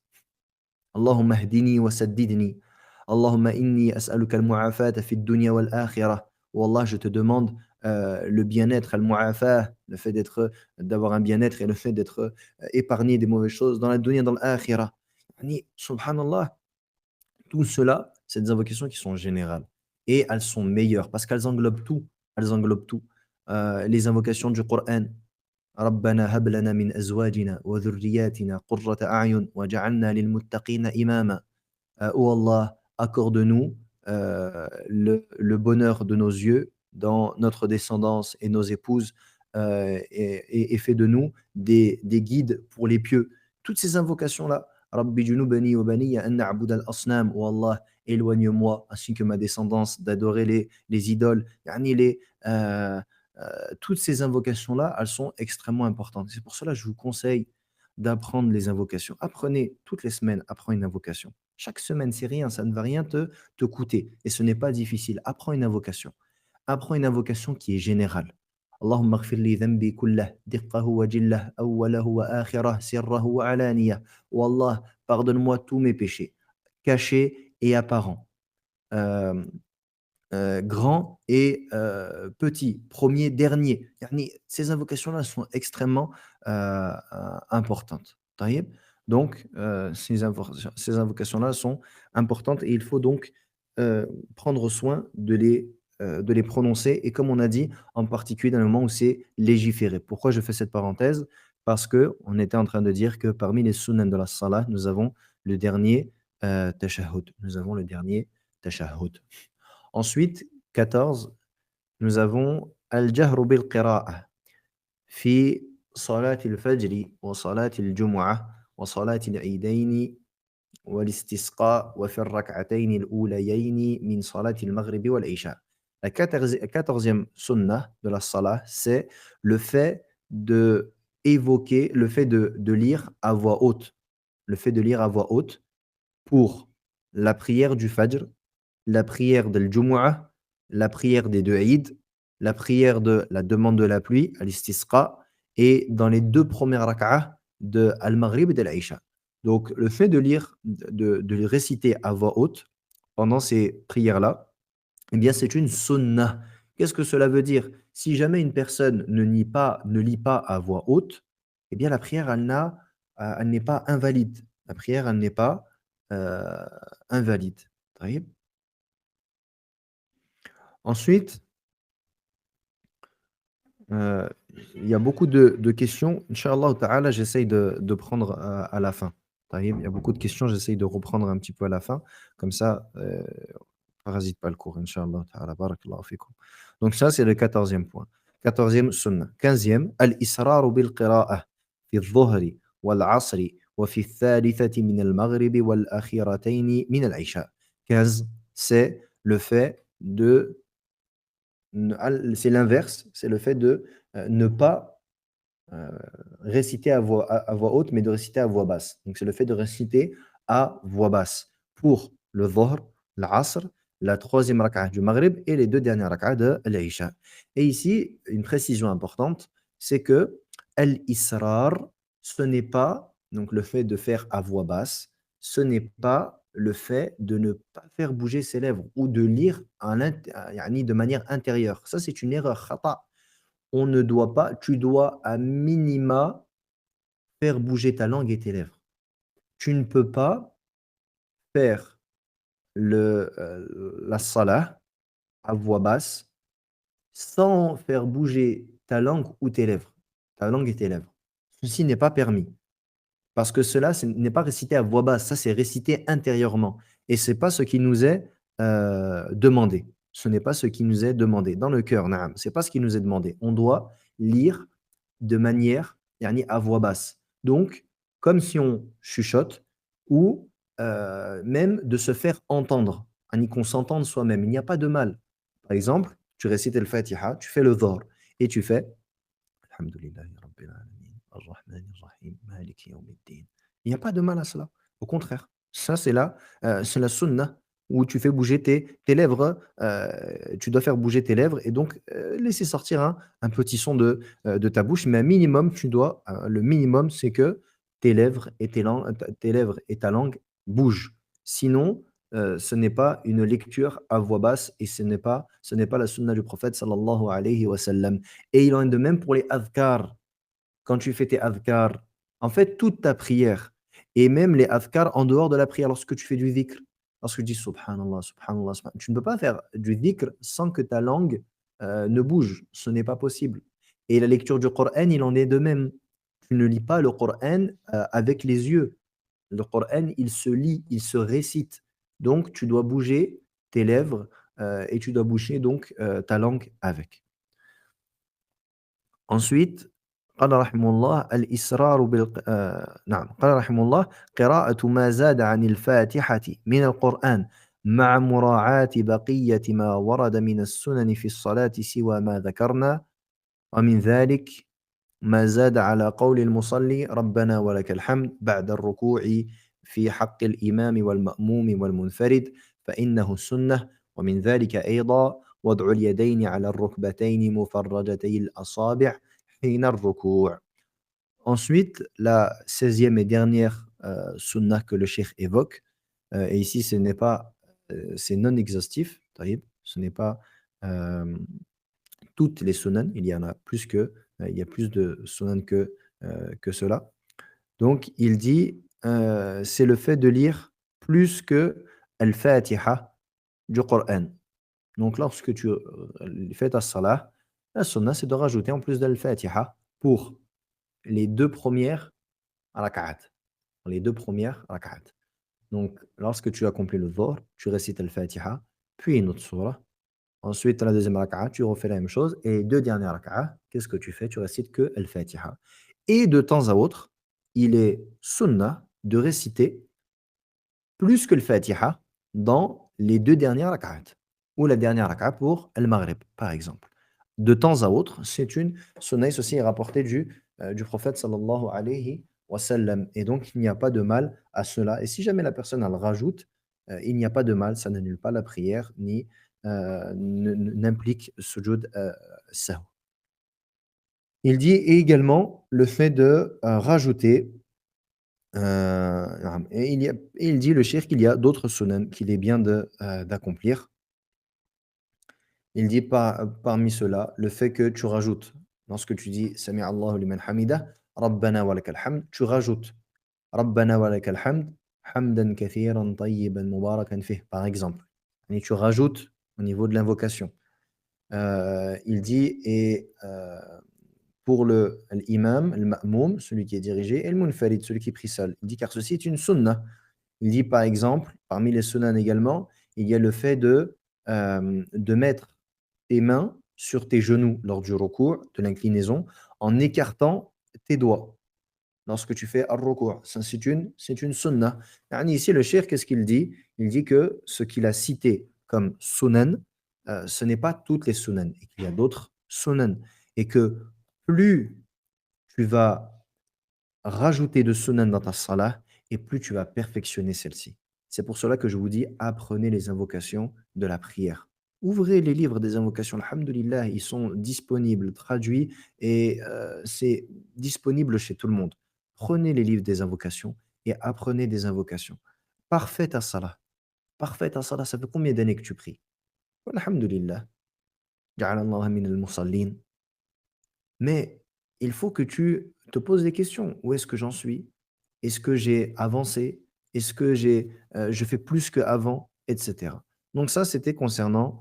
اللهم اهدني وسددني. اللهم إني أسألك المعافاة في الدنيا والآخرة. Oh Allah, je te demande le bien-être, al-mu'afa, le fait d'avoir un bien-être et le fait d'être épargné des mauvaises choses dans la dunya et dans l'akhirah. Yani, subhanallah, tout cela, c'est des invocations qui sont générales et elles sont meilleures parce qu'elles englobent tout. Elles englobent tout. Les invocations du Coran. ربنا هب لنا من أزواجنا وذرياتنا قرة أعين وجعلنا للمتقين إماما. Oh Allah, accorde-nous le bonheur de nos yeux dans notre descendance et nos épouses, et fais de nous des guides pour les pieux. Toutes ces invocations-là, Rabbi junubani wa baniya an na'budu al-asnam, oh Allah, éloigne-moi ainsi que ma descendance d'adorer les idoles. Yani toutes ces invocations-là, elles sont extrêmement importantes. C'est pour cela que je vous conseille d'apprendre les invocations. Apprenez toutes les semaines, apprends une invocation. Chaque semaine, c'est rien, ça ne va rien te coûter. Et ce n'est pas difficile. Apprends une invocation. Apprends une invocation qui est générale. Allahumma ighfir li dhanbi kullah, diqqahu wa jillah, awwalahu wa akhirah, sirrahu wa alaniyah. Oh Allah, pardonne-moi tous mes péchés, cachés et apparents. Euh, Grand et petit, premier, dernier. Yani, ces invocations-là sont extrêmement importantes. Taïeb. Donc, ces invocations-là sont importantes et il faut donc prendre soin de les prononcer. Et comme on a dit, en particulier dans le moment où c'est légiféré. Pourquoi je fais cette parenthèse? Parce qu'on était en train de dire que parmi les sunnah de la salah, nous avons le dernier tashahhud. Nous avons le dernier tashahhud. Ensuite, 14, nous avons al-jahru bil qira'a fi salat al-fajr wa salat al-jum'ah wa salat al-eidain wa l'istisqa wa fi ar-rak'atayn al-ulayayn min salat al-maghrib wal isha. La 14e sunnah de la salah, c'est le fait de évoqué le fait de lire à voix haute. Le fait de lire à voix haute pour la prière du Fajr, la prière del Jumu'ah, la prière des 2 Eid, la prière de la demande de la pluie, al-istisqa et dans les 2 premières rak'ah de al-Maghrib et de l'Aïcha. Donc le fait de lire, de le réciter à voix haute pendant ces prières-là, eh bien c'est une sunnah. Qu'est-ce que cela veut dire? Si jamais une personne ne lit pas à voix haute, eh bien la prière elle n'est pas invalide. La prière, elle n'est pas, heu, invalide. طيب. Ensuite, heu, il y a beaucoup de questions. Inch'Allah ta'ala, j'essaye de prendre à la fin. طيب. Il y a beaucoup de questions, j'essaye de reprendre un petit peu à la fin. Comme ça, parasite pas le cours, Inch'Allah ta'ala. Barakallahu fikum. Donc ça, c'est le 14e point. 14e sunnah. 15e, al-israru bil qira'ah fi الظهر والعصر وفي الثالثة من المغرب والأخيرتين من العشاء. 15, c'est le fait de c'est l'inverse, c'est le fait de, ne pas, heu, réciter à voix haute, mais de réciter à voix basse. Donc c'est le fait de réciter à voix basse pour le Dhuhr, l'Asr, la troisième e du Maghrib et les 2 dernières rak'ahs de l'Isha. Et ici, une précision importante, c'est que al-israr, ce n'est pas donc le fait de faire à voix basse, ce n'est pas le fait de ne pas faire bouger ses lèvres ou de lire yani de manière intérieure. Ça, c'est une erreur, khata. On ne doit pas tu dois à minima faire bouger ta langue et tes lèvres. Tu ne peux pas faire la salah à voix basse sans faire bouger ta langue ou tes lèvres. Ta langue et tes lèvres. Ceci n'est pas permis. Parce que cela, ce n'est pas récité à voix basse, ça c'est récité intérieurement et c'est pas ce qui nous est, demandé. Ce n'est pas ce qui nous est demandé. Dans le cœur, na'am, c'est pas ce qui nous est demandé. On doit lire de manière, yani à voix basse. Donc, comme si on chuchote ou, même de se faire entendre, yani qu'on s'entende soi-même. Il n'y a pas de mal. Par exemple, tu récites le Fatiha, tu fais le Dhuhr et tu fais Alhamdulillahi Rabbil Alamin, Ar-Rahmanir Rahim, Maliki Yawmiddin. Il n'y a pas de mal à cela. Au contraire, ça c'est la sunnah où tu fais bouger tes lèvres, tu dois faire bouger tes lèvres et donc laisser sortir un petit son de ta bouche, mais un minimum, le minimum, c'est que tes lèvres et tes lèvres et ta langue bougent. Sinon, ce n'est pas une lecture à voix basse et ce n'est pas la sunna du prophète sallallahu alayhi wa sallam. Et il en est de même pour les adhkar. Quand tu fais tes adhkar, en fait, toute ta prière et même les adhkar en dehors de la prière, lorsque tu fais du dhikr, lorsque tu dis subhanallah, subhanallah, tu ne peux pas faire du dhikr sans que ta langue ne bouge. Ce n'est pas possible. Et la lecture du Coran, il en est de même. Tu ne lis pas le Coran avec les yeux. Le Coran, il se lit, il se récite. Donc, tu dois bouger tes lèvres et tu dois bouger donc ta langue avec. Ensuite, قال رحمه الله الإسرار نعم قال رحمه الله قراءة ما زاد عن الفاتحة من القرآن مع مراعاة بقية ما ورد من السنن في الصلاة سوى ما ذكرنا ومن ذلك ما زاد على قول المصلي ربنا ولك الحمد بعد الركوع في حق الإمام والمأموم والمنفرد فإنه السنة ومن ذلك أيضا وضع اليدين على الركبتين مفرجتي الأصابع حين الركوع. Ensuite, la 16e et dernière sunnah que le cheikh évoque, et ici ce n'est pas, c'est non exhaustif, طيب, ce n'est pas toutes les sunan, il y en a plus il y a plus de sunan que cela. Donc il dit, c'est le fait de lire plus que al-Fatiha du Coran. Donc lorsque tu fais ta salah, la sunna c'est de rajouter en plus d'al-Fatiha pour les 2 premières rak'at. Les 2 premières rak'at. Donc lorsque tu accomplis le dhuhr, tu récites al-Fatiha, puis une autre sourate. Ensuite, à la deuxième raka'a, tu refais la même chose et les 2 dernières raka'a, qu'est-ce que tu fais? Tu récites que Al-Fatiha et de temps à autre, il est sunnah de réciter plus que le Fatiha dans les 2 dernières raka'at ou la dernière raka'a pour Al-Maghrib, par exemple. De temps à autre, c'est une sunnah et ceci est rapporté du prophète sallallahu alayhi wa sallam. Et donc, il n'y a pas de mal à cela. Et si jamais la personne elle rajoute, il n'y a pas de mal, ça n'annule pas la prière, ni n'implique sujud sahw. Il dit également le fait de rajouter, et il dit le shirk qu'il y a d'autres sunan qu'il est bien d'accomplir. Il dit parmi cela, le fait que tu rajoutes, lorsque tu dis Sami Allahu liman hamida, Rabbana wa lakal hamd, tu rajoutes Rabbana wa lakal hamd, hamdan kathiran tayyiban mubarakan fih, par exemple. Et tu rajoutes au niveau de l'invocation. Il dit, et pour l'imam, le ma'moum, celui qui est dirigé, et le munfarid, celui qui prie seul. Il dit car ceci est une sunna. Il dit par exemple, parmi les sunnan également, il y a le fait de mettre tes mains sur tes genoux lors du recours, de l'inclinaison, en écartant tes doigts lorsque tu fais ar-ruku'. Ça, c'est une sunnah. Yani ici, le cheikh, qu'est-ce qu'il dit? Il dit que ce qu'il a cité comme sunan, ce n'est pas toutes les sunan, et qu'il y a d'autres sunan. Et que plus tu vas rajouter de sunan dans ta salah, et plus tu vas perfectionner celle-ci. C'est pour cela que je vous dis, apprenez les invocations de la prière. Ouvrez les livres des invocations. Alhamdulillah, ils sont disponibles, traduits, et c'est disponible chez tout le monde. Prenez les livres des invocations et apprenez des invocations. Parfait à salah. Parfait à salah, ça fait combien d'années que tu pries? Alhamdulillah. Ja'alallah min al-musallin. Mais il faut que tu te poses des questions. Où est-ce que j'en suis? Est-ce que j'ai avancé? Est-ce que je fais plus qu'avant? Etc. Donc ça, c'était concernant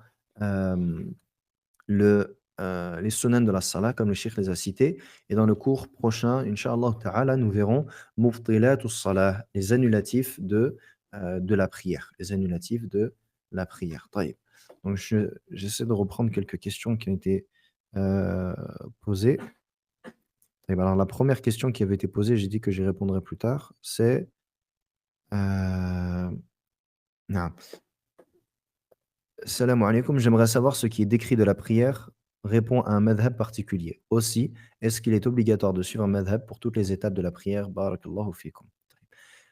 les sunan de la salah, comme le cheikh les a cités. Et dans le cours prochain, Inch'Allah Ta'ala, nous verrons mubtilat salah, les annulatifs de la prière. Les annulatifs de la prière. Taïb. Donc j'essaie de reprendre quelques questions qui ont été posées. Taïb. Alors la première question qui avait été posée, j'ai dit que j'y répondrai plus tard, c'est non. Salam alaikum, j'aimerais savoir ce qui est décrit de la prière répond à un madhab particulier. Aussi, est-ce qu'il est obligatoire de suivre un madhab pour toutes les étapes de la prière? Barakallahu fikum.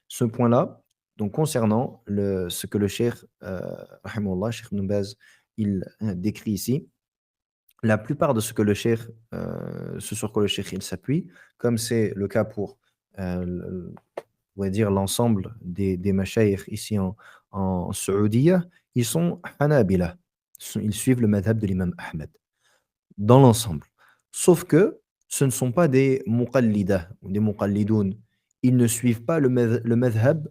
Ce point-là, donc concernant ce que le cheikh, rahimahullah, Cheikh Ibn Baz, il décrit ici, la plupart de ce que le cheikh, ce sur quoi le cheikh il s'appuie, comme c'est le cas pour, on va dire l'ensemble des mashayikh ici en Saoudia, ils sont Hanabila. Ils suivent le madhab de l'imam Ahmed, dans l'ensemble. Sauf que ce ne sont pas des muqallidah ou des muqallidoun. Ils ne suivent pas le madhab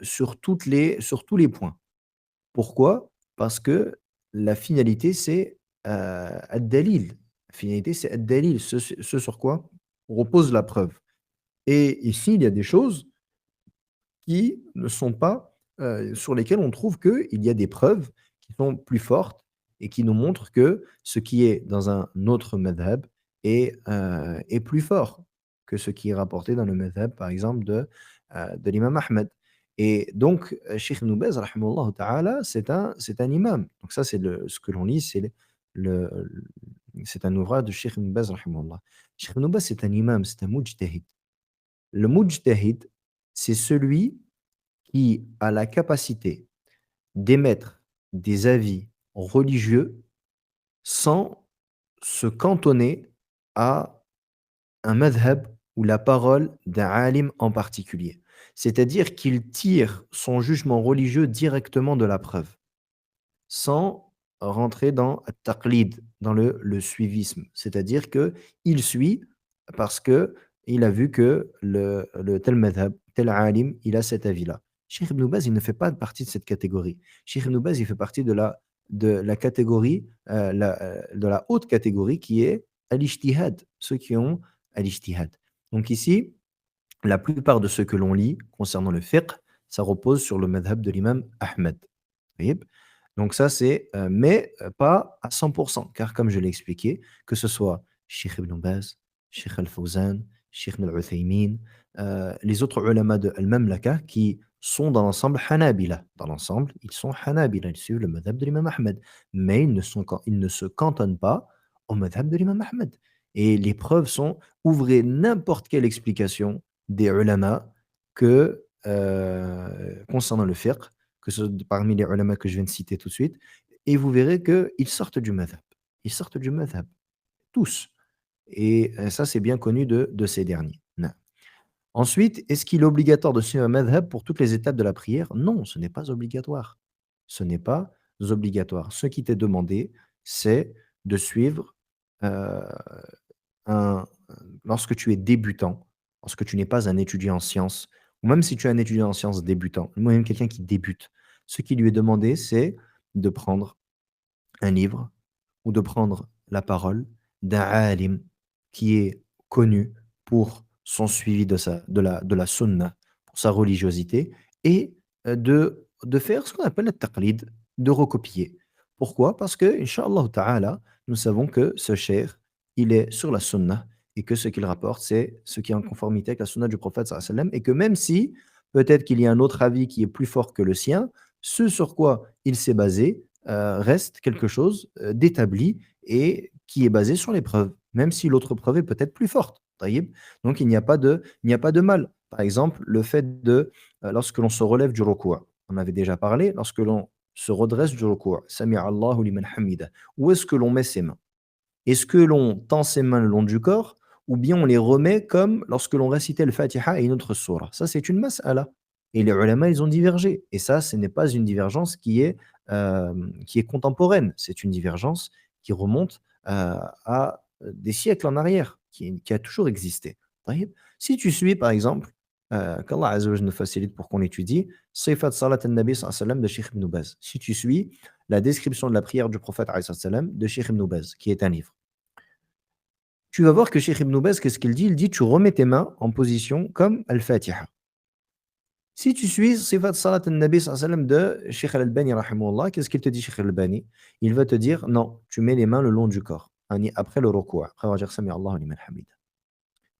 sur tous les points. Pourquoi? Parce que la finalité, c'est ad-dalil. La finalité, c'est ad-dalil, ce sur quoi repose la preuve. Et ici, il y a des choses qui ne sont pas, sur lesquelles on trouve qu'il y a des preuves qui sont plus fortes et qui nous montrent que ce qui est dans un autre madhab est plus fort que ce qui est rapporté dans le madhab, par exemple, de l'imam Ahmed. Et donc, Cheikh Ibn Baz, rahimahullah ta'ala, c'est un imam. Donc ça, ce que l'on lit, le c'est un ouvrage de Cheikh Ibn Baz, rahimahullah. Cheikh Ibn Baz, c'est un imam, c'est un mujtahid. Le mujtahid, c'est celui qui a la capacité d'émettre des avis religieux sans se cantonner à un madhab ou la parole d'un alim en particulier. C'est-à-dire qu'il tire son jugement religieux directement de la preuve, sans rentrer dans taqlid, dans le suivisme. C'est-à-dire qu'il suit parce que il a vu que le tel madhab, tel alim, il a cet avis-là. Cheikh Ibn Baz, il ne fait pas partie de cette catégorie. Cheikh Ibn Baz, il fait partie de la catégorie, de la haute catégorie qui est al-ijtihad, ceux qui ont al-ijtihad. Donc ici, la plupart de ce que l'on lit concernant le fiqh, ça repose sur le madhab de l'imam Ahmed. Vous voyez. Donc ça, mais pas à 100%, car comme je l'ai expliqué, que ce soit Cheikh Ibn Baz, Cheikh Al-Fawzan, Cheikh Al-Uthaymin, les autres ulama de Al-Mamlaka qui sont dans l'ensemble Hanabila. Dans l'ensemble, ils sont Hanabila, ils suivent le madhab de l'imam Ahmed. Mais ils ne se cantonnent pas au madhab de l'imam Ahmed. Et les preuves sont ouvrez n'importe quelle explication des ulama concernant le fiqh, que ce parmi les ulama que je viens de citer tout de suite, et vous verrez qu'ils sortent du madhab. Ils sortent du madhab, tous. Et ça, c'est bien connu de ces derniers. Na. Ensuite, est-ce qu'il est obligatoire de suivre un madhab pour toutes les étapes de la prière? Non, ce n'est pas obligatoire. Ce n'est pas obligatoire. Ce qui t'est demandé, c'est de suivre euh, un, lorsque tu es débutant, lorsque tu n'es pas un étudiant en sciences, ou même si tu es un étudiant en sciences débutant, moi-même quelqu'un qui débute, ce qui lui est demandé, c'est de prendre un livre ou de prendre la parole d'un alim qui est connu pour son suivi de la sunna, pour sa religiosité, et de faire ce qu'on appelle le taqlid, de recopier. Pourquoi? Parce que, Inch'Allah Ta'ala, nous savons que ce cheikh, il est sur la sunna, et que ce qu'il rapporte, c'est ce qui est en conformité avec la sunna du prophète sallallahu alayhi wa sallam, et que même si peut-être qu'il y a un autre avis qui est plus fort que le sien, ce sur quoi il s'est basé reste quelque chose d'établi et qui est basé sur les preuves, même si l'autre preuve est peut-être plus forte. Taïb. Donc il n'y a pas de mal. Par exemple, le fait lorsque l'on se relève du recours, on avait déjà parlé, lorsque l'on se redresse du recours, Sami Allahu liman hamida, où est-ce que l'on met ses mains? Est-ce que l'on tend ses mains le long du corps ou bien on les remet comme lorsque l'on récitait le Fatiha et une autre sourate? Ça, c'est une mas'ala. Et les ulama, ils ont divergé. Et ça, ce n'est pas une divergence qui est contemporaine. C'est une divergence qui remonte à des siècles en arrière, qui a toujours existé. Taïb. Si tu suis, par exemple, qu'Allah Azza wa Jalla nous facilite pour qu'on étudie, Sifat Salat al-Nabi sallallahu alayhi wa sallam de Sheikh Ibn Baz. Si tu suis la description de la prière du prophète alayhi salam de Sheikh Ibn Baz, qui est un livre. Tu vas voir que Sheikh Ibn Baz, qu'est-ce qu'il dit? Il dit tu remets tes mains en position comme Al-Fatiha. Si tu suis Sifat Salat al-Nabi sallam de Sheikh Al-Albani, rahimahullah, qu'est-ce qu'il te dit, Sheikh Al-Albani? Il va te dire non, tu mets les mains le long du corps, après le recours, après avoir dit Sami Allahu liman hamida.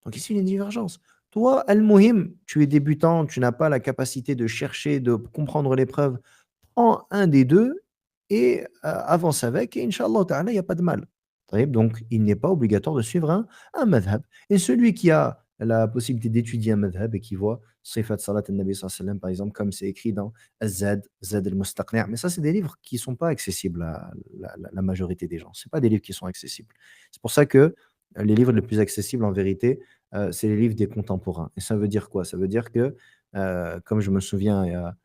Donc ici, il y a une divergence. Toi, Al-Muhim, tu es débutant, tu n'as pas la capacité de chercher, de comprendre l'épreuve. Prends un des 2 et avance avec et inch'Allah ta'ala, il y a pas de mal. Taïb, donc il n'est pas obligatoire de suivre un madhab. Et celui qui a la possibilité d'étudier un madhab et qui voit Sifat Salat al-Nabi sallallahu alayhi wa sallam, par exemple, comme c'est écrit dans Az-Zad, Zad al-Mustaqni', mais ça, c'est des livres qui ne sont pas accessibles à la majorité des gens. Ce pas des livres qui sont accessibles. C'est pour ça que les livres les plus accessibles, en vérité, c'est les livres des contemporains. Et ça veut dire quoi? Ça veut dire que, comme je me souviens, il y a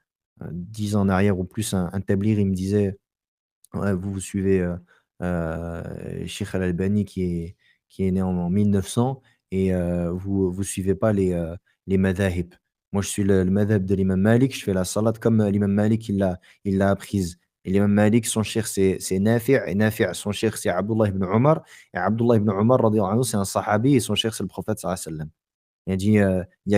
10 ans en arrière ou plus, un tablier, il me disait: «Ouais, vous suivez, Cheikh Al-Albani qui est né en 1900 et vous suivez pas les madhahib. Moi, je suis le madhab de l'imam Malik, je fais la salat comme l'imam Malik il l'a apprise et l'imam Malik, son cheikh, c'est Nafi' et Nafi' son cheikh, c'est Abdullah ibn Omar et Abdullah ibn Omar radiyallahu anhu, c'est un sahabi et son cheikh, c'est le prophète sallallahu alayhi wa sallam». Il a dit, il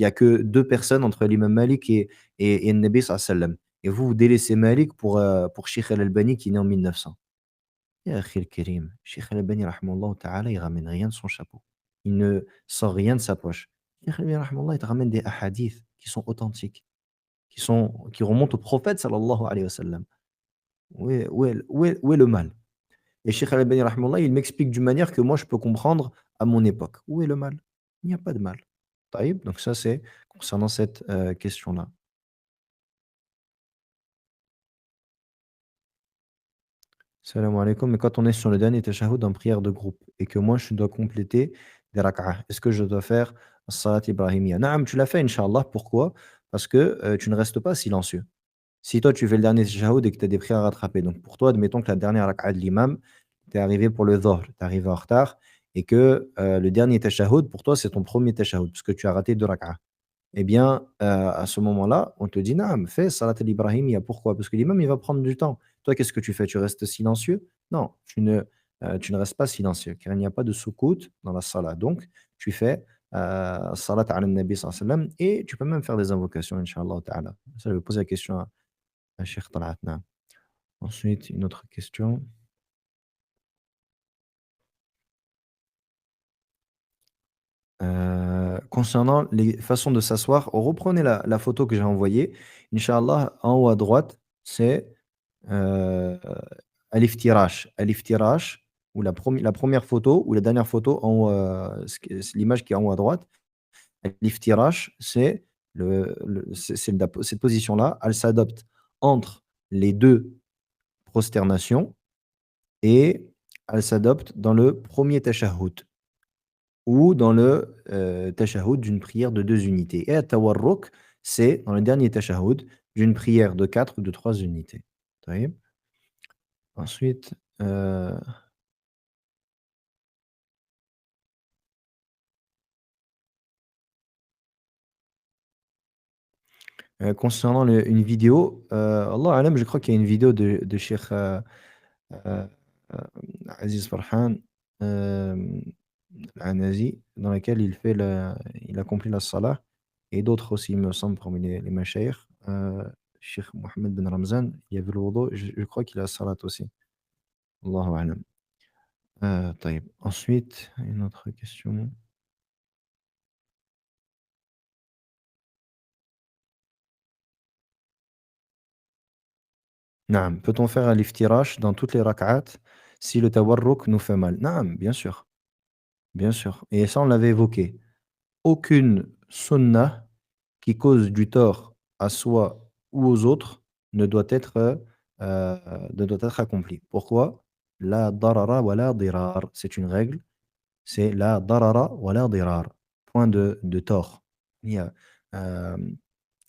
y a que 2 personnes entre l'imam Malik et le Nabi sallallahu alayhi wa sallam. Et vous, vous délaissez Malik pour Cheikh Al-Albani qui est né en 1900. Ya akhi al-karim, Cheikh Al-Albani rahimahullah ta'ala, il ramène rien de son chapeau. Il ne sort rien de sa poche. Cheikh Al-Albani rahimahullah, il te ramène des ahadiths qui sont authentiques, qui remontent au prophète sallallahu alayhi wa sallam. Où est le mal? Et Cheikh Al-Albani rahimahullah, il m'explique d'une manière que moi je peux comprendre à mon époque. Où est le mal? Il n'y a pas de mal. Taïb, donc ça c'est concernant cette, question-là. Salam alaikum, mais quand on est sur le dernier tashahhud en prière de groupe et que moi je dois compléter des rak'ah, est-ce que je dois faire salat ibrahimiyya? Naam, tu l'as fait inch'Allah, pourquoi? Parce que, tu ne restes pas silencieux. Si toi tu fais le dernier tashahhud et que tu as des prières à rattraper, donc pour toi, admettons que la dernière rak'a de l'imam, tu es arrivé pour le dhuhr, tu es arrivé en retard et que, le dernier tashahhud pour toi c'est ton premier er tashahhud puisque tu as raté 2 rak'ah. Eh bien, à ce moment-là, on te dit: «Naam, fais salat al-ibrahimiyya». Pourquoi? Parce que l'imam, il va prendre du temps. Toi, qu'est-ce que tu fais? Tu restes silencieux? Non, tu ne restes pas silencieux, car il n'y a pas de soukout dans la salat. Donc, tu fais, salat ala nabi sallallahu alayhi wa sallam et tu peux même faire des invocations, inch'Allah ta'ala. Ça, je vais poser la question à Cheikh Talat, naam. Ensuite, une autre question. Concernant les façons de s'asseoir, reprenez la photo que j'ai envoyée. Inch'Allah, en haut à droite, c'est, al-iftirash. Al-iftirash, ou la première photo ou la dernière photo en haut, c'est l'image qui est en haut à droite. L'iftirash, c'est c'est cette position-là, elle s'adopte entre les 2 prosternations et elle s'adopte dans le premier er tashahhud ou dans le, tashahhud d'une prière de 2 unités et at-tawarruk, c'est dans le dernier tashahhud d'une prière de 4 ou de 3 unités. طيب. Ensuite, concernant une vidéo, Allahu a'lam, je crois qu'il y a une vidéo de Cheikh, heu, Aziz Farhan, hem, Al-Anazi, dans laquelle il accomplit la salah et d'autres aussi, il me semble, parmi les mashayikh, Cheikh Mohammed Ben Ramzan, il y avait le wudu, je crois qu'il a la salat aussi. Allahu a'lam. طيب. Ensuite, une autre question. Naam, peut-on faire un iftirash dans toutes les rak'at si le tawarruk nous fait mal? Naam, bien sûr, bien sûr, et ça, on l'avait évoqué. Aucune sunnah qui cause du tort à soi ou aux autres ne doit être, ne doit être accomplie. Pourquoi? La darara wa la dirar. C'est une règle, c'est la darara wa la dirar. Point de tort. Il y a, hem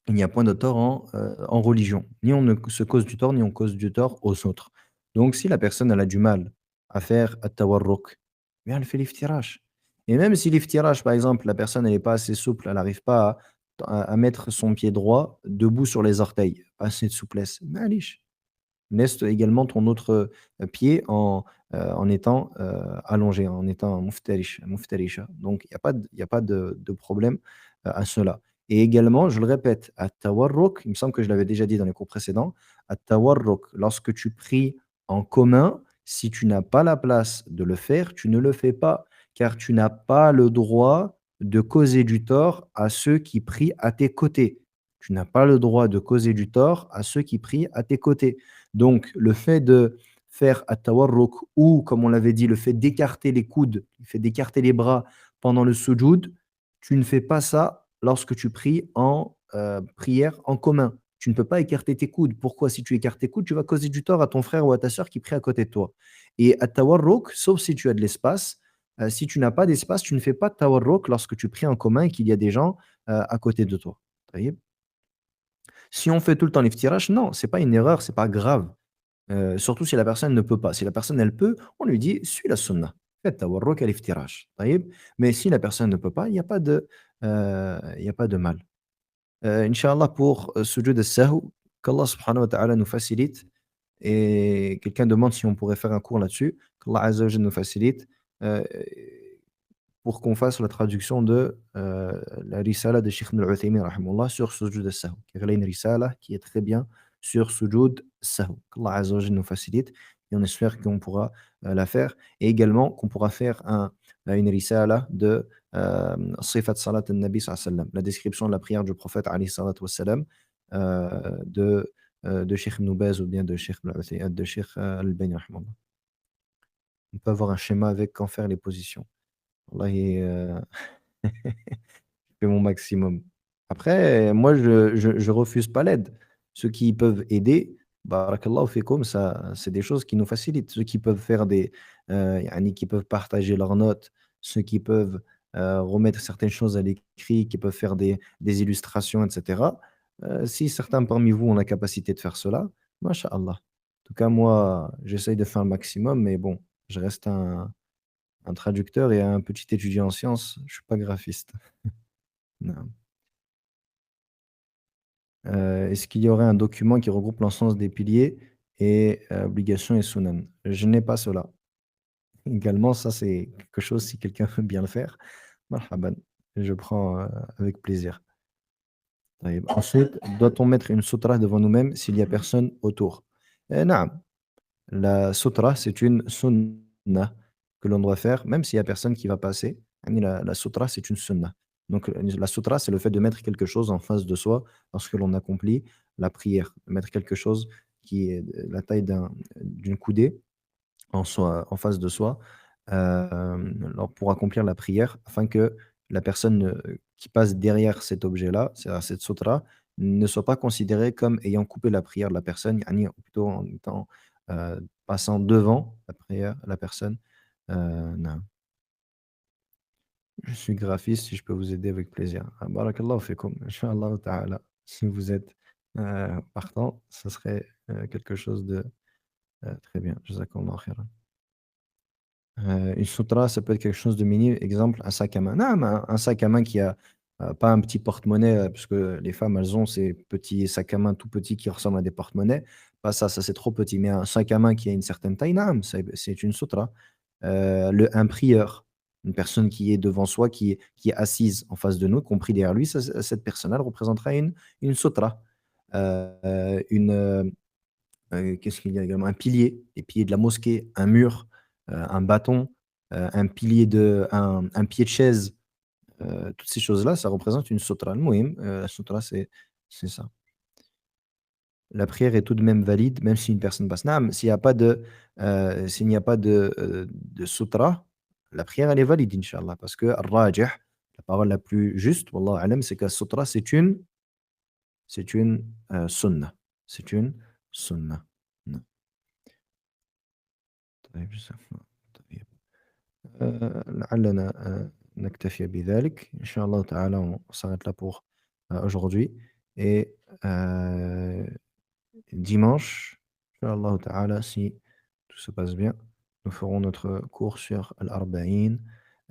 Il n'y a point de tort en religion. Ni on ne se cause du tort, ni on cause du tort aux autres. Donc si la personne elle a du mal à faire at-tawarruk, bien elle fait l'iftirash. Et même si l'iftirash, par exemple, la personne elle est pas assez souple, elle n'arrive pas à mettre son pied droit debout sur les orteils, pas assez de souplesse, معليش. Laisse également ton autre, pied en étant, allongé, en étant muftarisha. Donc il y a pas de problème, à cela. Et également, je le répète, at-tawarruk, il me semble que je l'avais déjà dit dans les cours précédents, at-tawarruk, lorsque tu pries en commun, si tu n'as pas la place de le faire, tu ne le fais pas, car tu n'as pas le droit de causer du tort à ceux qui prient à tes côtés. Tu n'as pas le droit de causer du tort à ceux qui prient à tes côtés. Donc, le fait de faire at-tawarruk ou, comme on l'avait dit, le fait d'écarter les coudes, le fait d'écarter les bras pendant le sujoud, tu ne fais pas ça lorsque tu pries en, prière en commun. Tu ne peux pas écarter tes coudes. Pourquoi? Si tu écartes tes coudes, tu vas causer du tort à ton frère ou à ta sœur qui prie à côté de toi. Et at-tawarruk, sauf si tu as de l'espace, si tu n'as pas d'espace, tu ne fais pas de tawarruk lorsque tu pries en commun et qu'il y a des gens, à côté de toi. طيب. Si on fait tout le temps l'iftirash, non, c'est pas une erreur, c'est pas grave. Surtout si la personne ne peut pas. Si la personne, elle peut, on lui dit: «Suis la sunna, fais tawarruk al-iftirash». طيب. Mais si la personne ne peut pas, il y a pas de mal. Inch'Allah pour, sujoud as-sahw, qu'Allah subhanahu wa ta'ala nous facilite, et quelqu'un demande si on pourrait faire un cours là-dessus, qu'Allah azza wa jalla nous facilite, heu pour qu'on fasse la traduction de, la risala de Cheikh Ibn al-Uthaymin rahimahullah sur Sujud as-Sahw. Car il a une risala qui est très bien sur Sujud as-Sahw. Qu'Allah Azza wa Jalla nous facilite et on espère qu'on pourra, la faire, et également qu'on pourra faire une risala de, Sifat Salat an-Nabi sallallahu alayhi wa sallam, la description de la prière du prophète alayhi salatu wa salam, de Cheikh Ibn Baz ou bien de Cheikh Ibn de Cheikh, Al-Albani rahimahullah. On peut avoir un schéma avec quand faire les positions. Wallahi, je fais mon maximum. Après, moi, je refuse pas l'aide. Ceux qui peuvent aider, barakallahu fikoum, ça c'est des choses qui nous facilitent. Ceux qui peuvent faire yani qui peuvent partager leurs notes, ceux qui peuvent, remettre certaines choses à l'écrit, qui peuvent faire des illustrations et cetera. Si certains parmi vous ont la capacité de faire cela, masha'Allah. En tout cas, moi, j'essaye de faire le maximum, mais bon, je reste un traducteur et un petit étudiant en sciences, je suis pas graphiste. Non. Est-ce qu'il y aurait un document qui regroupe l'ensemble des piliers et obligations et sunan? Je n'ai pas cela. Également, ça c'est quelque chose, si quelqu'un veut bien le faire, marhaban, je prends, avec plaisir. طيب. Ensuite, doit-on mettre une soutra devant nous-mêmes s'il y a personne autour? نعم. La sutra, c'est une sunnah que l'on doit faire, même s'il y a personne qui va passer. Yani la sutra, c'est une sunnah. Donc, la sutra, c'est le fait de mettre quelque chose en face de soi lorsque l'on accomplit la prière. De mettre quelque chose qui est de la taille d'une coudée en face de soi, alors pour accomplir la prière afin que la personne, qui passe derrière cet objet-là, c'est-à-dire cette soutra, ne soit pas considérée comme ayant coupé la prière de la personne, yani plutôt en étant, passant devant la prière, la personne. Naam. Je suis graphiste, si je peux vous aider avec plaisir. Ah, barakallahu fikoum, inch'Allah ta'ala. Si vous êtes, partant, ce serait, quelque chose de, très bien. Jazakallahu khairan. Une soutra, ça peut être quelque chose de minime. Exemple, un sac à main. Non, mais un sac à main qui a, pas un petit porte-monnaie, parce que les femmes, elles ont ces petits sacs à main tout petits qui ressemblent à des porte-monnaies. Pas ça, ça c'est trop petit. Mais un sac à main qui a une certaine taille, naam, c'est une soutra. Un prieur, une personne qui est devant soi, qui est assise en face de nous, compris derrière lui, cette personne, elle représentera une soutra. Qu'est-ce qu'il y a également? Un pilier, les piliers de la mosquée, un mur, un bâton, un pied de chaise, toutes ces choses-là, ça représente une soutra. Al-Mouhim, la soutra, c'est ça. La prière est tout de même valide, même si une personne passe. Naam, s'il n'y a pas de soutra, la prière, elle est valide, inch'Allah, parce que ar-rajih, la parole la plus juste, wallahu a'lam, c'est que la soutra, c'est une, sunnah. C'est une sunnah. Mmh. طيب جزاكم الله طيب. لعلنا نكتفي بذلك. إن شاء الله تعالى, on s'arrête là pour aujourd'hui. Et dimanche, Inch'Allah ta'ala, si tout se passe bien, nous ferons notre cours sur Al-Arba'in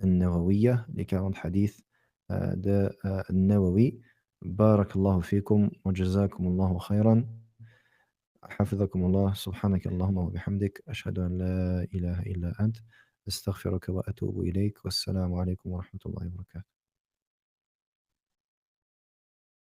Al-Nawawiyya, les 40 hadiths de Al-Nawawi. Barakallahu fikum wa jazakumullahu khayran. حفظكم الله سبحانك اللهم وبحمدك أشهد أن لا إله إلا أنت أستغفرك وأتوب إليك والسلام عليكم ورحمة الله وبركاته